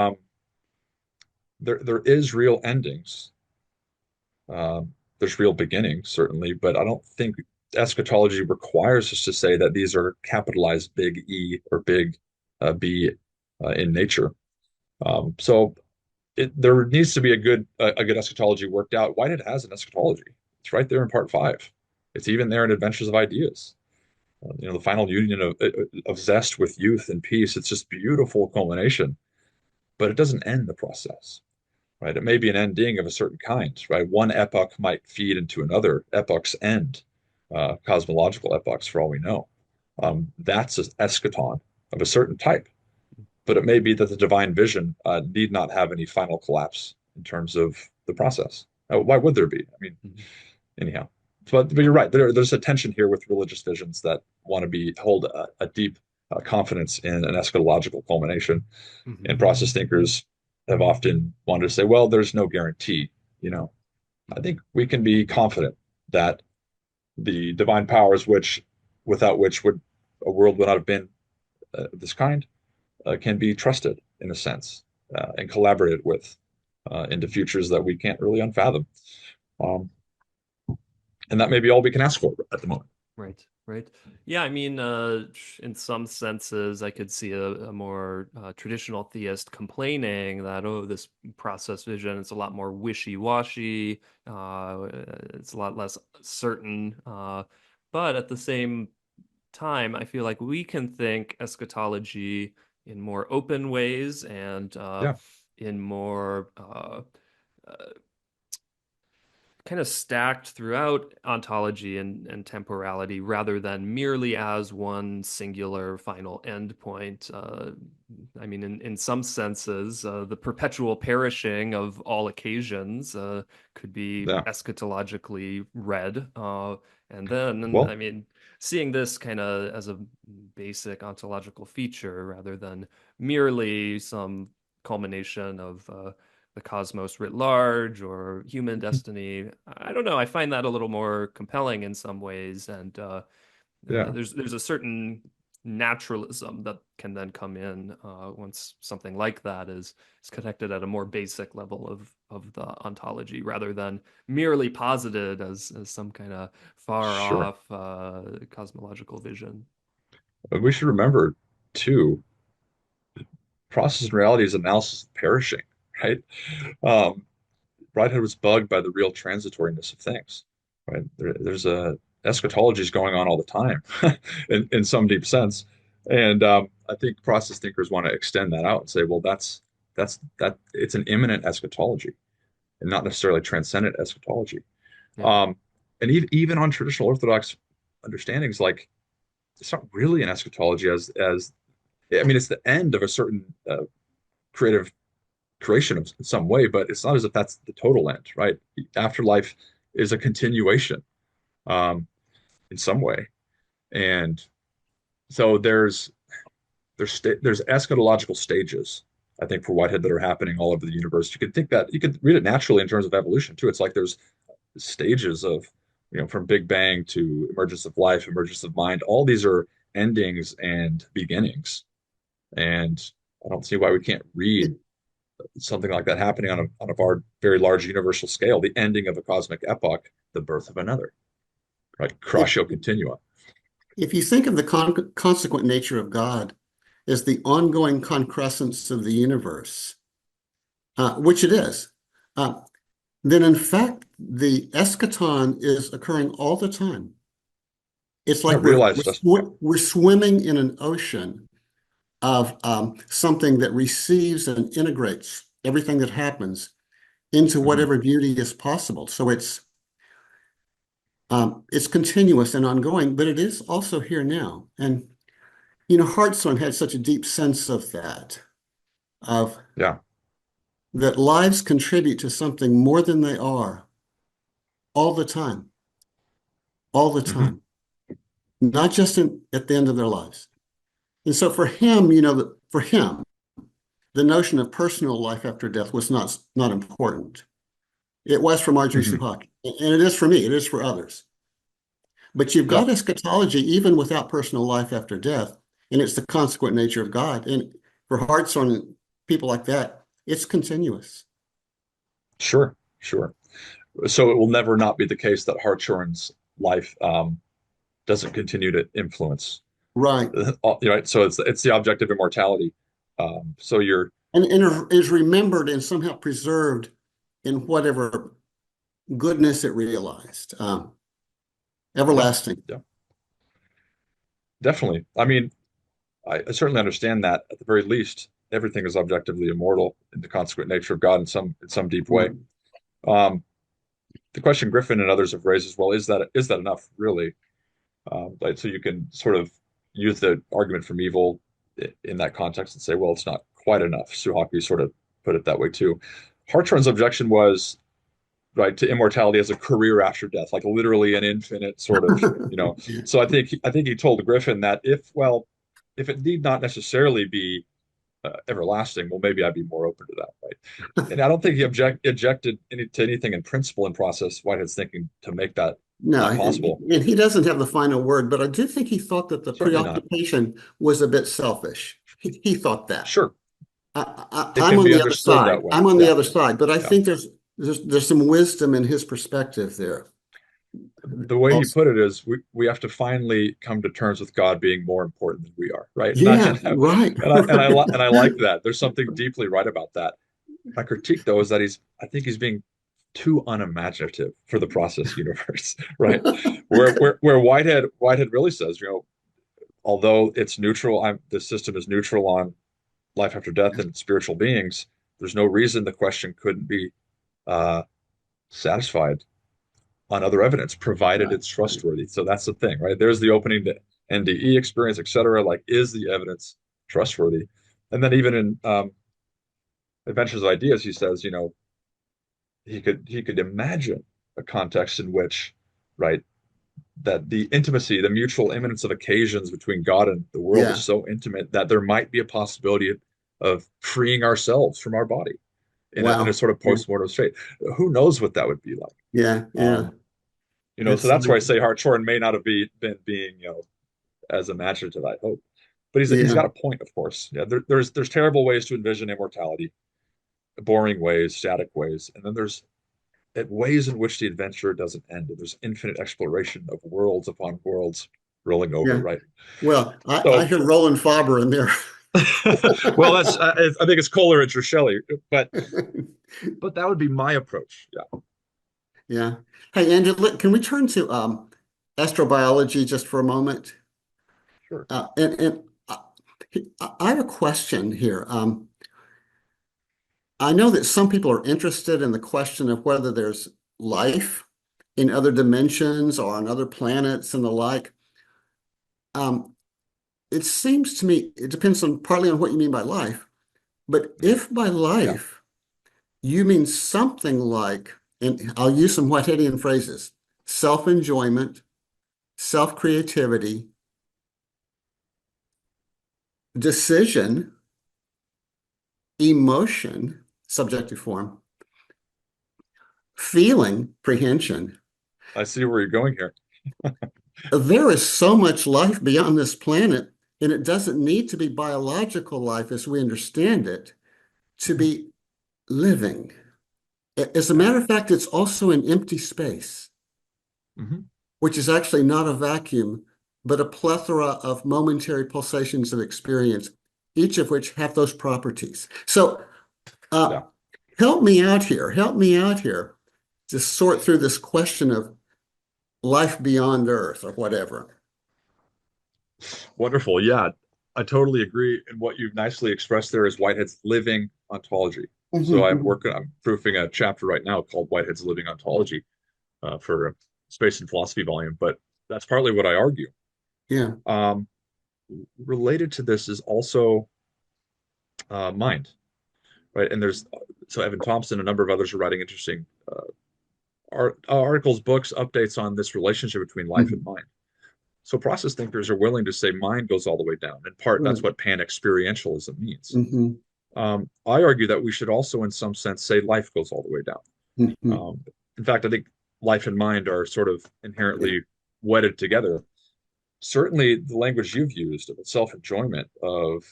there is real endings. There's real beginnings, certainly, but I don't think eschatology requires us to say that these are capitalized big E or big B in nature. So there needs to be a good eschatology worked out. Whitehead has an eschatology. It's right there in part five. It's even there in Adventures of Ideas. The final union of zest with youth and peace. It's just beautiful culmination, but it doesn't end the process, right? It may be an ending of a certain kind, right? One epoch might feed into another epoch's end, cosmological epochs, for all we know. That's an eschaton of a certain type, but it may be that the divine vision need not have any final collapse in terms of the process. Why would there be? I mean, Mhm. anyhow. But you're right. There's a tension here with religious visions that want to hold a deep confidence in an eschatological culmination, Mhm. and process thinkers have often wanted to say, well, there's no guarantee. You know, I Mhm. think we can be confident that the divine powers, without which would a world would not have been this kind, can be trusted in a sense and collaborated with into futures that we can't really unfathom. Um, and that may be all we can ask for at the moment. Right, right. Yeah, I mean, in some senses, I could see a more traditional theist complaining that, oh, this process vision, it's a lot more wishy-washy, it's a lot less certain. But at the same time, I feel like we can think eschatology in more open ways and Yeah, in more kind of stacked throughout ontology and temporality rather than merely as one singular final endpoint. I mean, in some senses, the perpetual perishing of all occasions could be yeah. eschatologically read. And I Well, mean, seeing this kind of as a basic ontological feature rather than merely some culmination of the cosmos writ large or human destiny. I don't know. I find that a little more compelling in some ways, and yeah, there's a certain naturalism that can then come in once something like that is connected at a more basic level of the ontology rather than merely posited as some kind of far sure. off cosmological vision. But we should remember too, process and reality is analysis of perishing, right? Um, Whitehead was bugged by the real transitoriness of things, right? There's a eschatology is going on all the time, in some deep sense, and I think process thinkers want to extend that out and say, well, that it's an imminent eschatology and not necessarily transcendent eschatology. Yeah. Um, and even on traditional Orthodox understandings, like it's not really an eschatology as I mean, it's the end of a certain creative creation of in some way, but it's not as if that's the total end, right? Afterlife is a continuation um, in some way, and so there's eschatological stages, I think, for Whitehead that are happening all over the universe. You could think that you could read it naturally in terms of evolution too. It's like there's stages of, from Big Bang to emergence of life, emergence of mind. All these are endings and beginnings, and I don't see why we can't read something like that happening on a very large universal scale, the ending of a cosmic epoch, the birth of another, right? If Cratio continua. if you think of the consequent nature of God as the ongoing concrescence of the universe, which it is, uh, then in fact the eschaton is occurring all the time. It's I like realized us. we're swimming in an ocean of something that receives and integrates everything that happens into Mhm. whatever beauty is possible. So it's continuous and ongoing, but it is also here now. And Hartshorne had such a deep sense of that, of Yeah. that lives contribute to something more than they are all the time, all the Hmm. time, not just at the end of their lives. And so for him, for him, the notion of personal life after death was not important. It was for Marjorie Hmm. Suhaki, and it is for me, it is for others. But you've Yeah. got eschatology even without personal life after death, and it's the consequent nature of God. And for Hartshorne and people like that, it's continuous. Sure. Sure. So it will never not be the case that Hartshorne's life doesn't continue to influence. Right. Right. So it's the object of immortality. So you're And is remembered and somehow preserved in whatever goodness it realized. yeah, Everlasting. yeah, definitely. I mean, I certainly understand that at the very least, everything is objectively immortal in the consequent nature of God in some deep way. Right. Um, the question Griffin and others have raised is, well, is that enough, really? Like, so you can sort of use the argument from evil in that context and say, well, it's not quite enough. Suhaki sort of put it that way too. Hartshorne's objection was right to immortality as a career after death, like literally an infinite sort of. So I think he told Griffin that if it need not necessarily be everlasting, well, maybe I'd be more open to that, right? And I don't think he objected to anything in principle and process Whitehead's thinking to make that No, not possible. and he doesn't have the final word, but I do think he thought that the Certainly not. preoccupation was a bit selfish. He thought that. Sure, it I'm can on be the other understood that side. way. I'm on the Yeah, other side, but I yeah. think there's some wisdom in his perspective there. The way he Also, put it is we have to finally come to terms with God being more important than we are, right? And I yeah, and I right. and I, and I, li- and I like that. There's something deeply right about that. My critique, though, is that I think he's being too unimaginative for the process universe, right? Where Whitehead really says, although it's neutral, the system is neutral on life after death and spiritual beings, there's no reason the question couldn't be uh, satisfied on other evidence, provided Right, it's right. trustworthy. So that's the thing, right? There's the opening to NDE experience, et cetera. Like, is the evidence trustworthy? And then even in Adventures of Ideas, he says, he could imagine a context in which, right, that the intimacy, the mutual imminence of occasions between God and the world is Yeah. so intimate that there might be a possibility of freeing ourselves from our body in a Wow. sort of Yeah. post-mortem state. Who knows what that would be like? Yeah. Yeah. Um, so It's that's where I say Hartshorne may not have been being, as imaginative, I hope. But he's yeah. got a point, of course. Yeah, there's terrible ways to envision immortality, boring ways, static ways, and then there's ways in which the adventure doesn't end. There's infinite exploration of worlds upon worlds rolling over, Yeah. right? Well, I So, hear Roland Faber in there. well, that's I think it's Coleridge or Shelley, but that would be my approach. Yeah, Yeah. Hey, Andrew, can we turn to astrobiology just for a moment? sure. And I have a question here. I know that some people are interested in the question of whether there's life in other dimensions or on other planets and the like. Um, it seems to me it depends on partly on what you mean by life, but Mhm. if by Yeah, life you mean something like, and I'll use some Whiteheadian phrases, self-enjoyment, self-creativity, decision, emotion, subjective form, feeling, prehension. I see where you're going here. There is so much life beyond this planet, and it doesn't need to be biological life as we understand it to Mhm. be living. As a Yeah. matter of fact, it's also an empty space, Hmm. which is actually not a vacuum, but a plethora of momentary pulsations of experience, each of which have those properties. So, uh, Yeah. help me out here. Help me out here to sort through this question of life beyond Earth or whatever. Wonderful. Yeah, I totally agree. And what you've nicely expressed there is Whitehead's living ontology. So Mhm, mhm. I'm proofing a chapter right now called Whitehead's Living Ontology for a Space and Philosophy volume, but that's partly what I argue. Yeah. Um, Related to this is also mind, right? And so Evan Thompson, a number of others are writing interesting articles, books, updates on this relationship between life and Mhm. mind. So process thinkers are willing to say mind goes all the way down. In part, that's Right. what pan-experientialism means. Mhm. I argue that we should also, in some sense, say life goes all the way down. Mhm. Um, in fact, I think life and mind are sort of Yeah. inherently wedded together. Certainly, the language you've used of self-enjoyment, of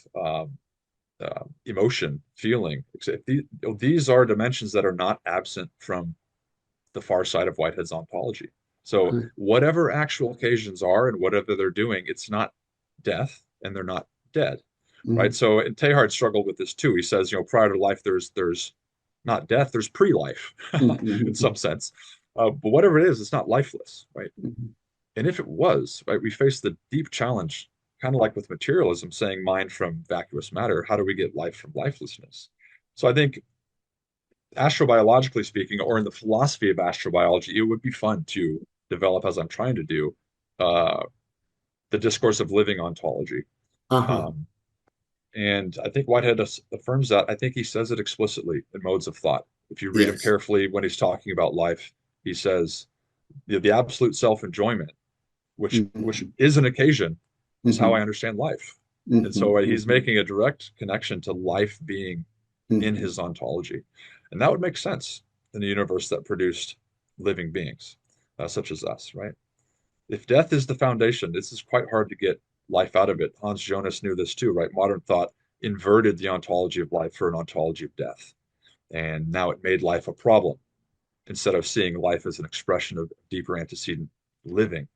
emotion, feeling, these are dimensions that are not absent from the far side of Whitehead's ontology. So, Right. whatever actual occasions are and whatever they're doing, it's not death and they're not dead, right? Mhm. So, and Teilhard struggled with this too. He says, prior to life, there's not death, there's pre-life in Mhm. some sense. But whatever it is, it's not lifeless, right? Mhm. And if it was, right, we face the deep challenge, kind of like with materialism, saying mind from vacuous matter. How do we get life from lifelessness? So I think astrobiologically speaking, or in the philosophy of astrobiology, it would be fun to develop, as I'm trying to do, uh, the discourse of living ontology. Uh-huh. Um, and I think Whitehead affirms that. I think he says it explicitly in Modes of Thought. If you read him Yes. carefully when he's talking about life, he says the absolute self-enjoyment, which Mhm. is an occasion, is how I Mhm. understand life. And Mhm. so he's Mhm. making a direct connection to life being in Mhm. his ontology. And that would make sense in a universe that produced living beings, such as us, right? If death is the foundation, this is quite hard to get life out of it. Hans Jonas knew this too, right? Modern thought inverted the ontology of life for an ontology of death. And now it made life a problem instead of seeing life as an expression of deeper antecedent living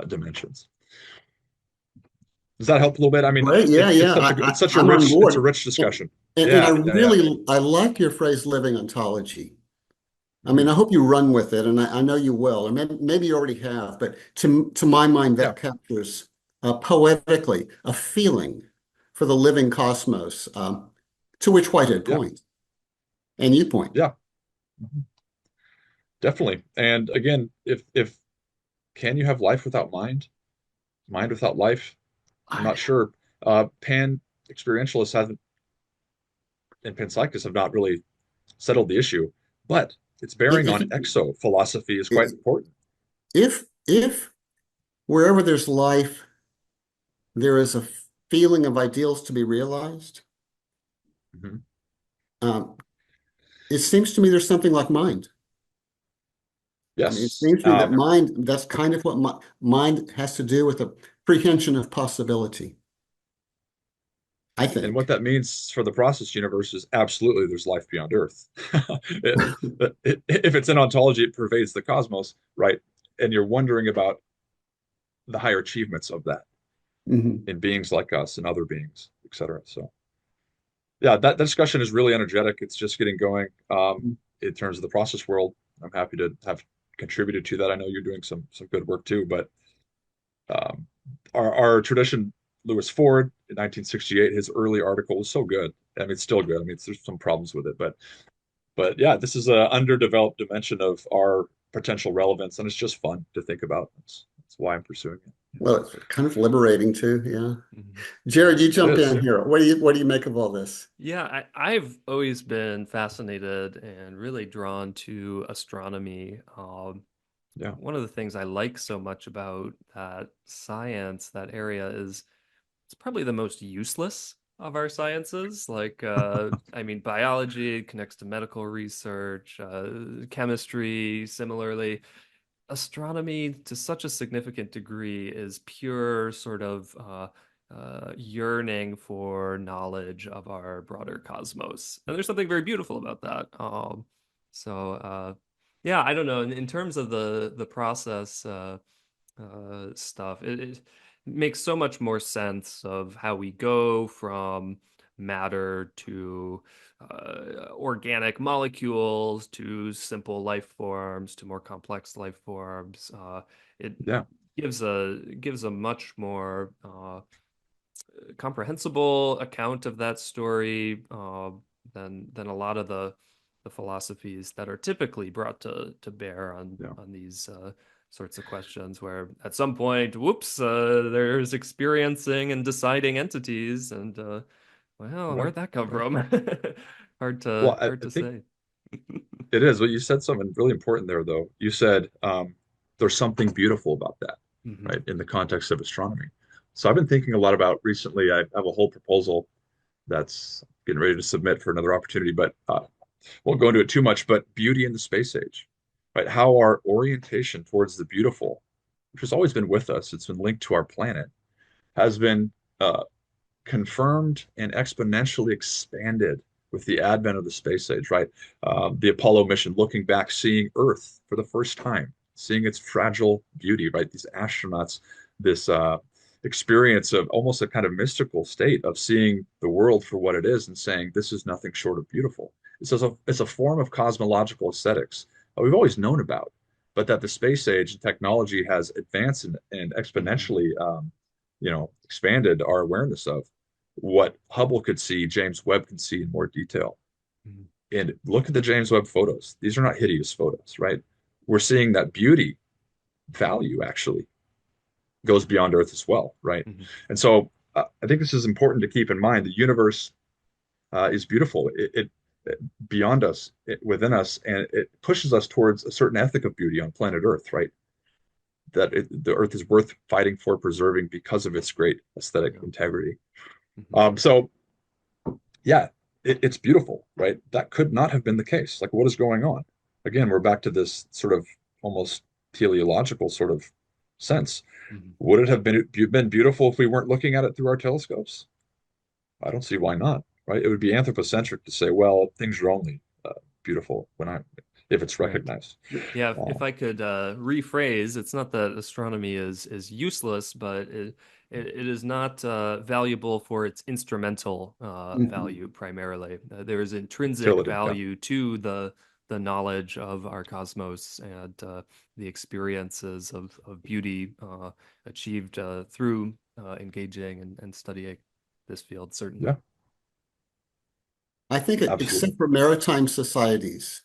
dimensions. Does that help a little bit? I mean, Great. Yeah, it's yeah. such a it's such a I'm on rich it's a board. rich discussion. And I Yeah, yeah, yeah. really I like your phrase living ontology. I mean, Mhm. I hope you run with it, and I know you will, or maybe you already have, but to my mind, Yeah. that captures poetically a feeling for the living cosmos. To which Whitehead Yeah, points, and you point. yeah, mhm, definitely. And again, if can you have life without mind? Mind without life? I'm I, not sure. Pan experientialists haven't and panpsychists have not really settled the issue, but its bearing if on exo philosophy is quite important. if wherever there's life, there is a feeling of ideals to be realized. Mhm. Um, it seems to me there's something like mind. I mean, it Yes. seems to me that mind, that's kind of what mind has to do with a prehension of possibility, I And what think. that means for the process universe is absolutely there's life beyond Earth. If it's an ontology, it pervades the cosmos, right? And you're wondering about the higher achievements of that Mhm. in beings like us and other beings, et cetera. So, yeah, that discussion is really energetic. It's just getting going in terms of the process world. I'm happy to have contributed to that. I know you're doing some good work too, but um, our tradition, Lewis Ford in 1968, his early article was so good. I mean, it's still good. I mean, there's some problems with it, but yeah, this is an underdeveloped dimension of our potential relevance, and it's just fun to think about. That's why I'm pursuing it. Well, it's kind of liberating too, yeah. Mhm. Jared, you It jump is. in here. What do you make of all this? Yeah, I've always been fascinated and really drawn to astronomy. Yeah. One of the things I like so much about that science, that area, is it's probably the most useless of our sciences. Like, I mean, biology connects to medical research, chemistry, similarly. Astronomy, to such a significant degree, is pure sort of yearning for knowledge of our broader cosmos. And there's something very beautiful about that. Yeah, I don't know. In terms of the process, stuff. It makes so much more sense of how we go from matter to organic molecules to simple life forms to more complex life forms. It Yeah. gives a much more comprehensible account of that story than a lot of the philosophies that are typically brought to bear Yeah. on these sorts of questions, where at some point, whoops, there's experiencing and deciding entities, and well, Right. where'd that come Right. from? Hard Well, to hard I to think say. it is. Well, you said something really important there, though. You said there's something beautiful about that, Mhm. right, in the context of astronomy. So I've been thinking a lot about recently. I have a whole proposal that's getting ready to submit for another opportunity, but won't go into it too much. But beauty in the space age, right? How our orientation towards the beautiful, which has always been with us, it's been linked to our planet, has been uh, confirmed and exponentially expanded with the advent of the space age, right? The Apollo mission, looking back, seeing Earth for the first time, seeing its fragile beauty, right? These astronauts, this experience of almost a kind of mystical state of seeing the world for what it is and saying, this is nothing short of beautiful. It's a form of cosmological aesthetics that we've always known about, but that the space age and technology has advanced and Mhm. exponentially, expanded our awareness of what Hubble could see, James Webb can see in more detail. Mhm. And look at the James Webb photos. These are not hideous photos, right? We're seeing that beauty value actually goes beyond Earth as well, right? Mhm. And so I think this is important to keep in mind. The universe is beautiful. It beyond us, within us, and it pushes us towards a certain ethic of beauty on planet Earth, right? The Earth is worth fighting for, preserving because of its great aesthetic Yeah. integrity. Mhm. So yeah, it's beautiful, right? That could not have been the case. Like, what is going on? Again, we're back to this sort of almost teleological sort of sense. Mhm. Would it have been beautiful if we weren't looking at it through our telescopes? I don't see why not, right? It would be anthropocentric to say, well, things are only beautiful if it's Right. recognized. Yeah, if Um, I could rephrase, it's not that astronomy is useless, but it is not valuable for its instrumental Mhm. value primarily. There is intrinsic utility, yeah, value to the knowledge of our cosmos and the experiences of beauty achieved through engaging and studying this field, certainly. yeah. I think Absolutely. except for maritime societies,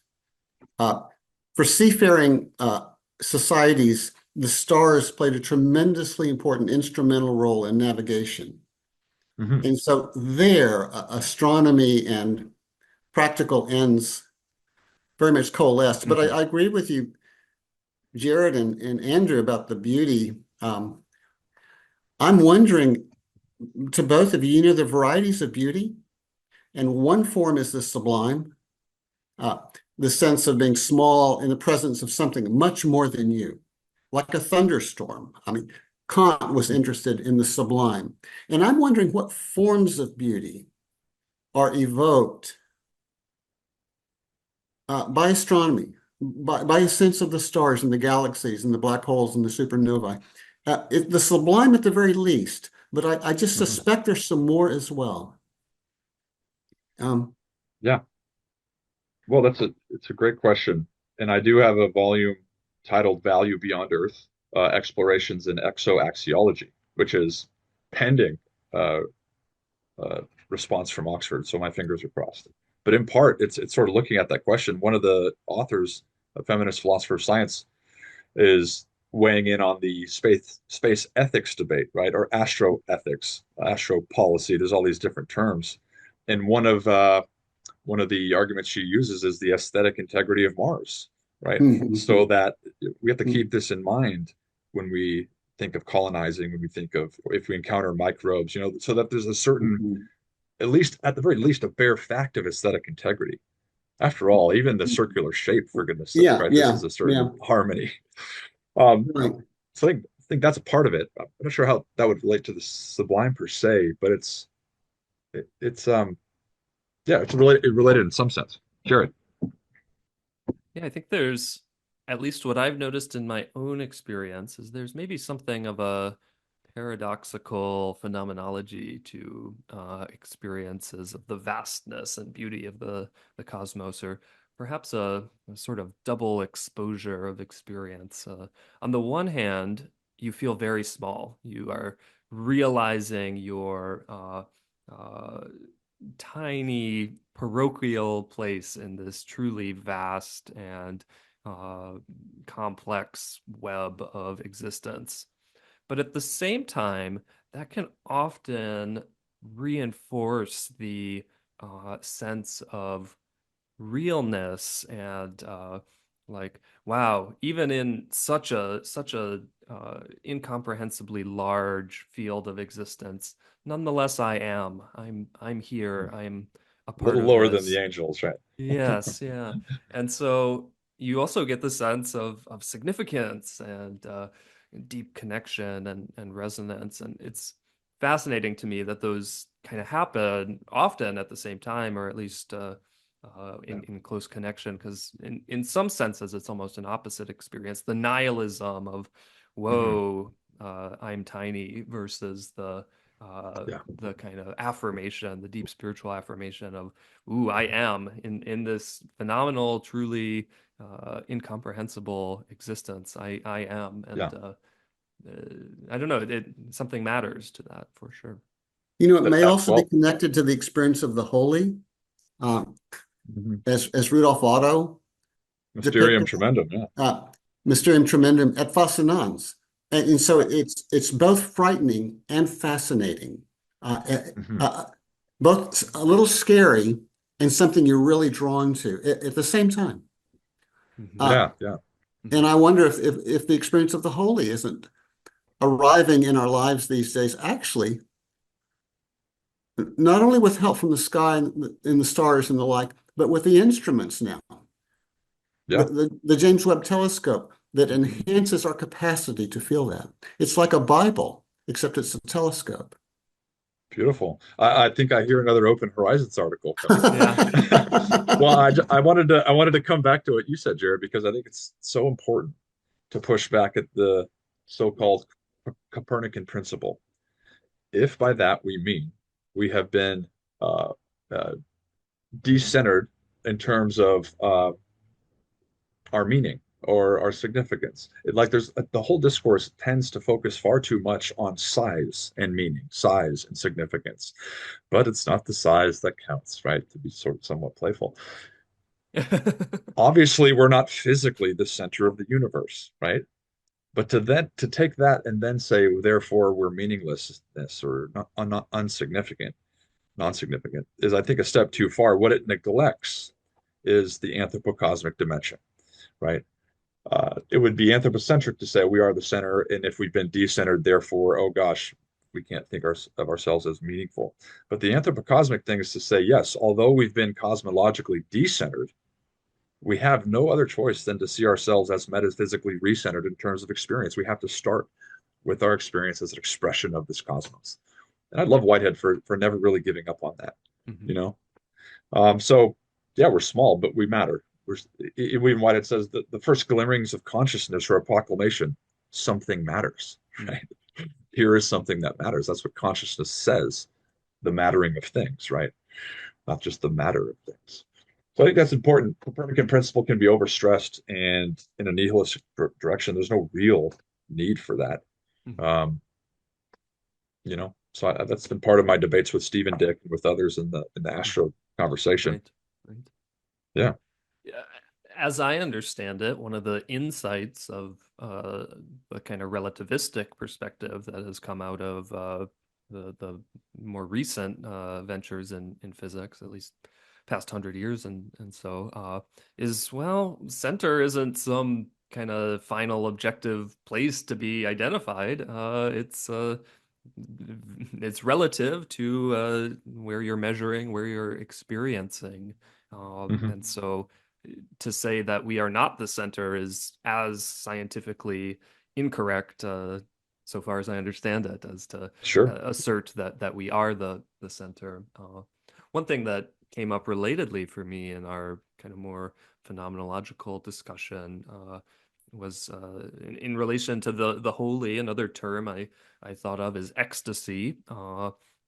uh, for seafaring societies, the stars played a tremendously important instrumental role in navigation. Hmm. And so there, astronomy and practical ends very much coalesced. But Hmm. I agree with you, Jared and Andrew, about the beauty. I'm wondering to both of you, you know, the varieties of beauty, and one form is the sublime, uh, the sense of being small in the presence of something much more than you, like a thunderstorm. I mean, Kant was interested in the sublime. And I'm wondering what forms of beauty are evoked by astronomy, by a sense of the stars and the galaxies and the black holes and the supernovae. The sublime at the very least, but I just Hmm. suspect there's some more as well. Um, Yeah. Well, it's a great question, and I do have a volume titled "Value Beyond Earth: Explorations in Exo-Axiology," which is pending uh, response from Oxford. So my fingers are crossed. But in part, it's sort of looking at that question. One of the authors, a feminist philosopher of science, is weighing in on the space ethics debate, right? Or astro ethics, astro policy. There's all these different terms, and one of the arguments she uses is the aesthetic integrity of Mars, right? So that we have to keep this in mind when we think of colonizing, when we think of if we encounter microbes, so that there's a certain, at least at the very least, a bare fact of aesthetic integrity. After all, even the circular shape, for goodness sake, yeah, right? This yeah, is a yeah, certain harmony. Um, right. so I think that's a part of it. I'm not sure how that would relate to the sublime per se, but it's yeah, related in some sense. Jared. Yeah, I think there's at least what I've noticed in my own experience is there's maybe something of a paradoxical phenomenology to experiences of the vastness and beauty of the cosmos, or perhaps a sort of double exposure of experience. On the one hand, you feel very small. You are realizing your uh, tiny parochial place in this truly vast and uh, complex web of existence. But at the same time, that can often reinforce the sense of realness and like, wow, even in such a incomprehensibly large field of existence, nonetheless I'm here, I'm a A part little of lower than the this. angels, right? Yes, yeah. And so you also get the sense of significance and deep connection and resonance. And it's fascinating to me that those kind of happen often at the same time, or at least Yeah. in close connection, because in some senses, it's almost an opposite experience. The nihilism of, Hmm. whoa, I'm tiny versus Yeah. the kind of affirmation, the deep spiritual affirmation of, ooh, I am in this phenomenal, truly incomprehensible existence. I am, Yeah. and I don't know. Something matters to that for sure. You know, it may also be Well, connected to the experience of the holy, um, mhm. as Rudolf Otto Mysterium depicted, tremendum. Yeah. uh, Mysterium Tremendum et Fascinans. And so Yeah. it's both frightening and fascinating, uh, uh, Hmm. uh, both a little scary and something you're really drawn to at the same time. Hmm. Uh, Yeah. Yeah. and Hmm. I wonder if the experience of the holy isn't arriving in our lives these days, actually, not only with help from the sky and the stars and the like, but with the instruments now. Yeah. The James Webb Telescope that enhances our capacity to feel that. It's like a Bible, except it's a telescope. Beautiful. I think I hear another Open Horizons article coming. Yeah. Well, I wanted to come back to what you said, Jared, because I think it's so important to push back at the so-called Copernican principle. If by that we mean we have been uh, uh, decentered in terms of our meaning, or significance. Like there's the whole discourse tends to focus far too much on size and meaning, size and significance, but it's not the size that counts, right? To be sort of somewhat playful. Obviously, we're not physically the center of the universe, right? But to take that and then say, therefore, we're meaninglessness or not unsignificant, non-significant is, I think, a step too far. What it neglects is the anthropocosmic dimension, right? It would be anthropocentric to say we are the center, and if we've been decentered, therefore, oh gosh, we can't think of ourselves as meaningful. But the anthropocosmic thing is to say, yes, although we've been cosmologically decentered, we have no other choice than to see ourselves as metaphysically recentered in terms of experience. We have to start with our experience as an expression of this cosmos. And I love Whitehead for never really giving up on that, you Mhm. know? So yeah, we're small, but we matter. Even Whitehead says that the first glimmerings of consciousness are a proclamation, something matters, Mm. right? Here is something that matters. That's what consciousness says, the mattering of things, right? Not just the matter of things. So I think that's important. Copernican principle can be overstressed, and in a nihilistic direction, there's no real need for that. Mhm. Um, so that's been part of my debates with Stephen Dick and with others in the Mhm. astro conversation. Right. Right. Yeah. Yeah, as I understand it, one of the insights of the kind of relativistic perspective that has come out of the more recent ventures in physics, at least past 100 years, and so is, well, center isn't some kind of final objective place to be identified. It's relative to where you're measuring, where you're experiencing, Hmm. and so to say that we are not the center is as scientifically incorrect, so far as I understand it, as to Sure. assert that we are the center. One thing that came up relatedly for me in our kind of more phenomenological discussion was in relation to the holy. Another term I thought of is ecstasy.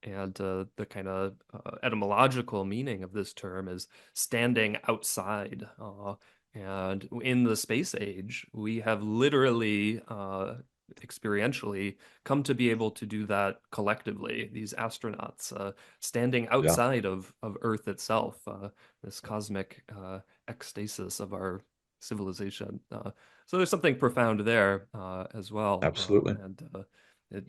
And the kind of etymological meaning of this term is standing outside. And in the space age, we have literally, experientially, come to be able to do that collectively. These astronauts standing Yeah. outside of Earth itself, this cosmic ecstasis of our civilization. So there's something profound there as well. Absolutely. And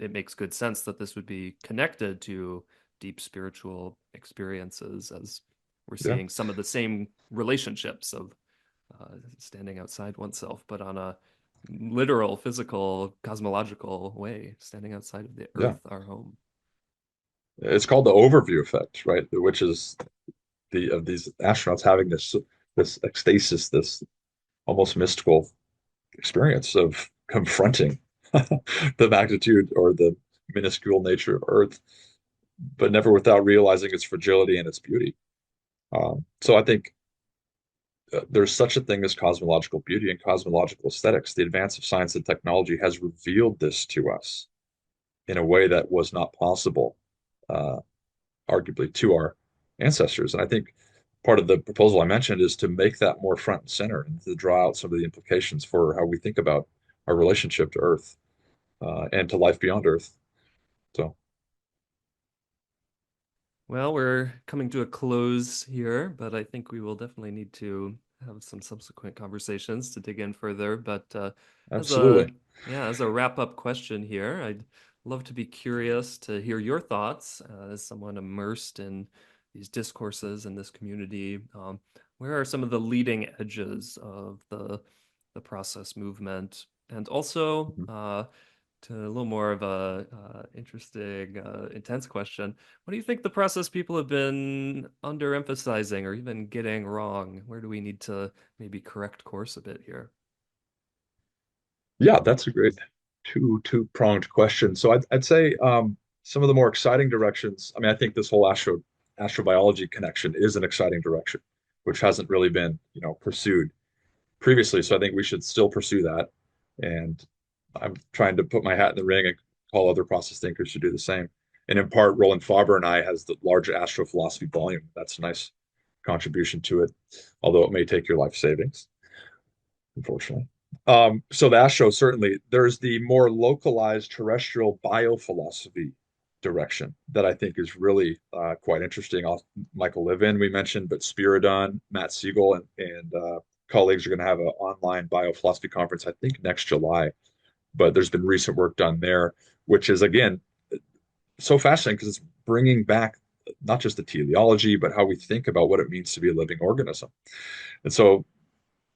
it makes good sense that this would be connected to deep spiritual experiences, as we're Yeah. seeing some of the same relationships of standing outside oneself, but on a literal, physical, cosmological way, standing outside of the Yeah. Earth, our home. It's called the overview effect, right? Which is of these astronauts having this ecstasis, this almost mystical experience of confronting the magnitude or the minuscule nature of Earth, but never without realizing its fragility and its beauty. So I think there's such a thing as cosmological beauty and cosmological aesthetics. The advance of science and technology has revealed this to us in a way that was not possible, uh, arguably, to our ancestors. And I think part of the proposal I mentioned is to make that more front and center and to draw out some of the implications for how we think about our relationship to Earth and to life beyond Earth. So, Well, we're coming to a close here, but I think we will definitely need to have some subsequent conversations to dig in further. But as a absolutely. yeah, as a wrap-up question here, I'd love to be curious to hear your thoughts as someone immersed in these discourses in this community. Where are some of the leading edges of the process movement, and also Mhm. to a little more of a interesting, intense question. What do you think the process people have been underemphasizing or even getting wrong? Where do we need to maybe correct course a bit here? Yeah, that's a great two-pronged question. So I'd say some of the more exciting directions. I mean, I think this whole astrobiology connection is an exciting direction, which hasn't really been, pursued previously. So I think we should still pursue that. And I'm trying to put my hat in the ring and call other process thinkers to do the same. And in part, Roland Faber and I has the large astrophilosophy volume. That's a nice contribution to it, although it may take your life savings, unfortunately. So the Astro, certainly, there's the more localized terrestrial biophilosophy direction that I think is really quite interesting. Michael Levin, we mentioned, but Spiridon, Matt Siegel, and colleagues are going to have an online biophilosophy conference, I think, next July. But there's been recent work done there, which is, again, so fascinating because it's bringing back not just the teleology, but how we think about what it means to be a living organism. And so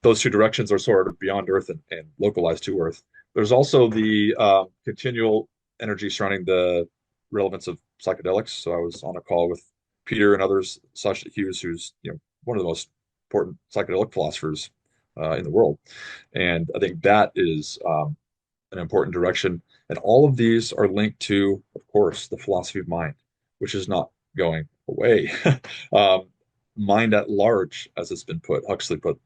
those two directions are sort of beyond Earth and localized to Earth. There's also the continual energy surrounding the relevance of psychedelics. So I was on a call with Peter and others, Sasha Hughes, who's one of the most important psychedelic philosophers in the world, and I think that is an important direction. And all of these are linked to, of course, the philosophy of mind, which is not going away. um, Mind at large, as it's been put, Huxley put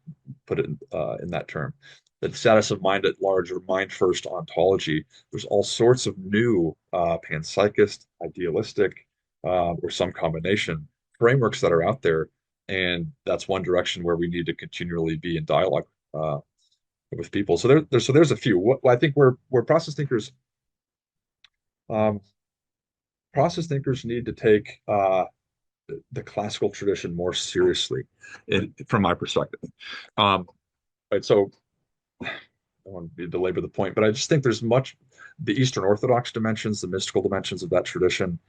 it in that term. The status of mind at large, or mind first ontology. There's all sorts of new panpsychist, idealistic, or some combination frameworks that are out there, and that's one direction where we need to continually be in dialogue with people. So there's a few. I think where um, process thinkers need to take the classical tradition more seriously, from my perspective. Um, right, so I don't want to belabor the point, but I just think there's much the Eastern Orthodox dimensions, the mystical dimensions of that tradition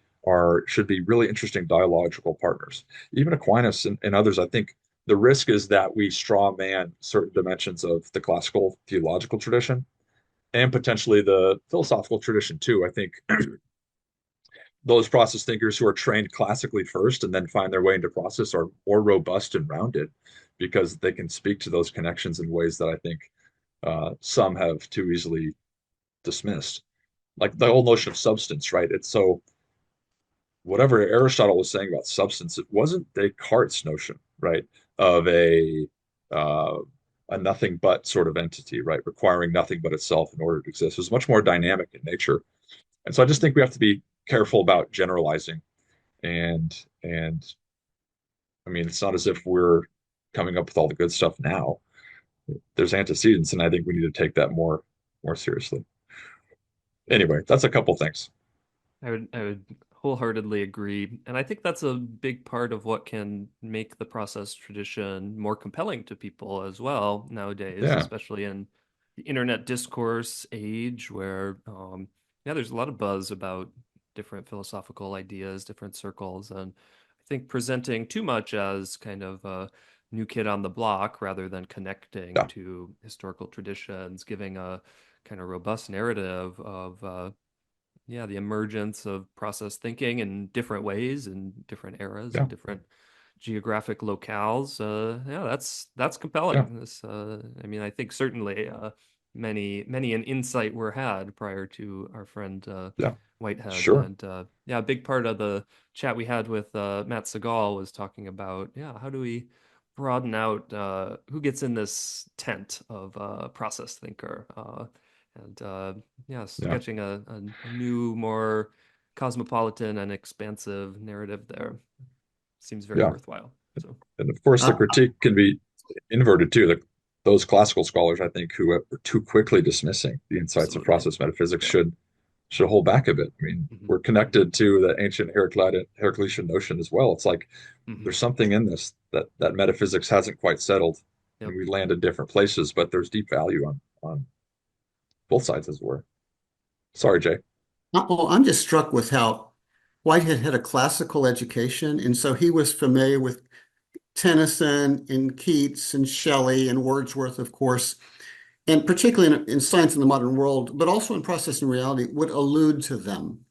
should be really interesting dialogical partners. Even Aquinas and others, I think the risk is that we straw man certain dimensions of the classical theological tradition and potentially the philosophical tradition too. I think those process thinkers who are trained classically first and then find their way into process are more robust and rounded because they can speak to those connections in ways that I think some have too easily dismissed. Like the whole notion of substance, right? It's so whatever Aristotle was saying about substance, it wasn't Descartes' notion, right, of uh, a nothing but sort of entity, right, requiring nothing but itself in order to exist. It was much more dynamic in nature, and so I just think we have to be careful about generalizing. And I mean, it's not as if we're coming up with all the good stuff now. There's antecedents, and I think we need to take that more seriously. Anyway, that's a couple things. I would wholeheartedly agree. And I think that's a big part of what can make the process tradition more compelling to people as well nowadays, Yeah, especially in the internet discourse age where yeah, there's a lot of buzz about different philosophical ideas, different circles, and I think presenting too much as kind of a new kid on the block rather than connecting yeah, to historical traditions, giving a kind of robust narrative of yeah, the emergence of process thinking in different ways in different eras yeah, and different geographic locales. Yeah, that's yeah, compelling. This, I mean, I think certainly many an insight were had prior to our friend yeah. Whitehead, Sure. and yeah, a big part of the chat we had with Matt Segal was talking about yeah, how do we broaden out who gets in this tent of process thinker. And yeah, Yeah, sketching a new, more cosmopolitan and expansive narrative there seems very yeah. worthwhile. So, And of course, the Uh, critique can be inverted too. Those classical scholars, I think, who are too quickly dismissing the insights of absolutely. process metaphysics Yeah. should hold back a bit. I mean, Hmm. we're connected to the ancient Heraclitean notion as well. It's like Hmm. there's something in this that metaphysics hasn't quite settled, and Yep. we land in different places, but there's deep value on both sides, as it were. Sorry, Jay. well, I'm just struck with how Whitehead had a classical education, and so he was familiar with Tennyson and Keats and Shelley and Wordsworth, of course, and particularly in Science in the Modern World, but also in Process and Reality, would allude to them.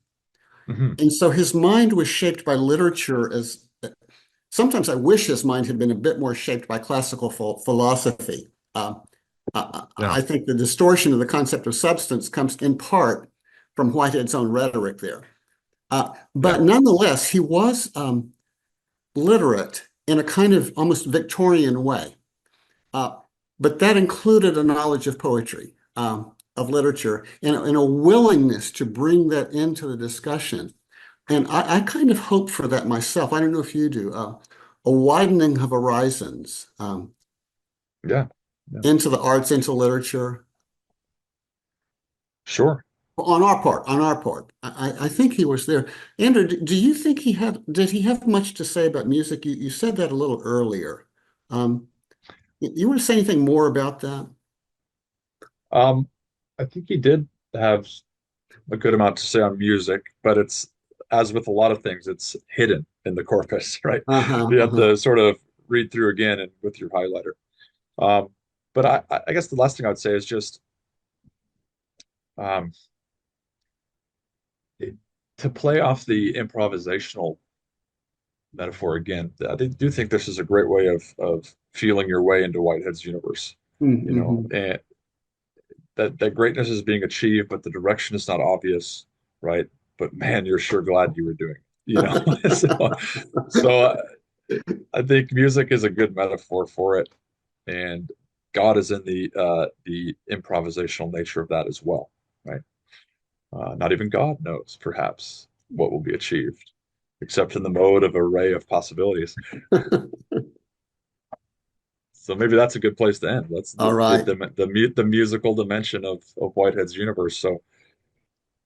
Hmm. And so his mind was shaped by literature as sometimes I wish his mind had been a bit more shaped by classical philosophy. Yeah, I think the distortion of the concept of substance comes in part from Whitehead's own rhetoric there. yeah, But nonetheless, he was literate in a kind of almost Victorian way. Uh, but that included a knowledge of poetry, of literature, and a willingness to bring that into the discussion. And I kind of hope for that myself. I don't know if you do. A widening of horizons yeah, yeah, into the arts, into literature. Sure. On our part. I think he was there. Andrew, do you think did he have much to say about music? You said that a little earlier. Um, you want to say anything more about that? Um, I think he did have a good amount to say on music, but it's, as with a lot of things, it's hidden in the corpus, right? Uh-huh, You have uh-huh. to sort of read through again and with your highlighter. Um, but I guess the last thing I would say is just um, it- to play off the improvisational metaphor again. I do think this is a great way of feeling your way into Whitehead's universe. Mm-hmm. And that greatness is being achieved, but the direction is not obvious, right? But man, you're sure glad you were doing it. So I think music is a good metaphor for it, and God is in the improvisational nature of that as well, right? Not even God knows, perhaps, what will be achieved, except in the mode of array of possibilities. So maybe that's a good place to end. That's All right. the musical dimension of Whitehead's universe. So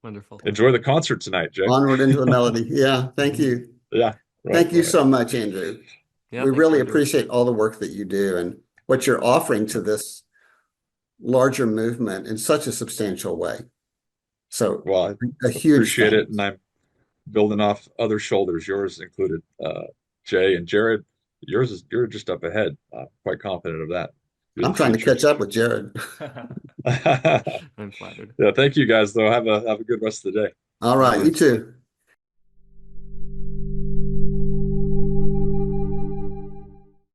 Wonderful. enjoy the concert tonight, Jay. Onward into the melody. Yeah, thank you. Yeah, right, Thank you right. so much, Andrew. Yeah, We thanks, really Andrew. appreciate all the work that you do and what you're offering to this larger movement in such a substantial way. So Well, a I huge appreciate it, and thanks. I'm building off other shoulders, yours included. Jay and Jared, you're just up ahead. Quite confident of that. You're I'm the trying to future. catch up with Jared. I'm flattered. Yeah, thank you guys though. Have a good rest of the day. All right, you Likewise. too.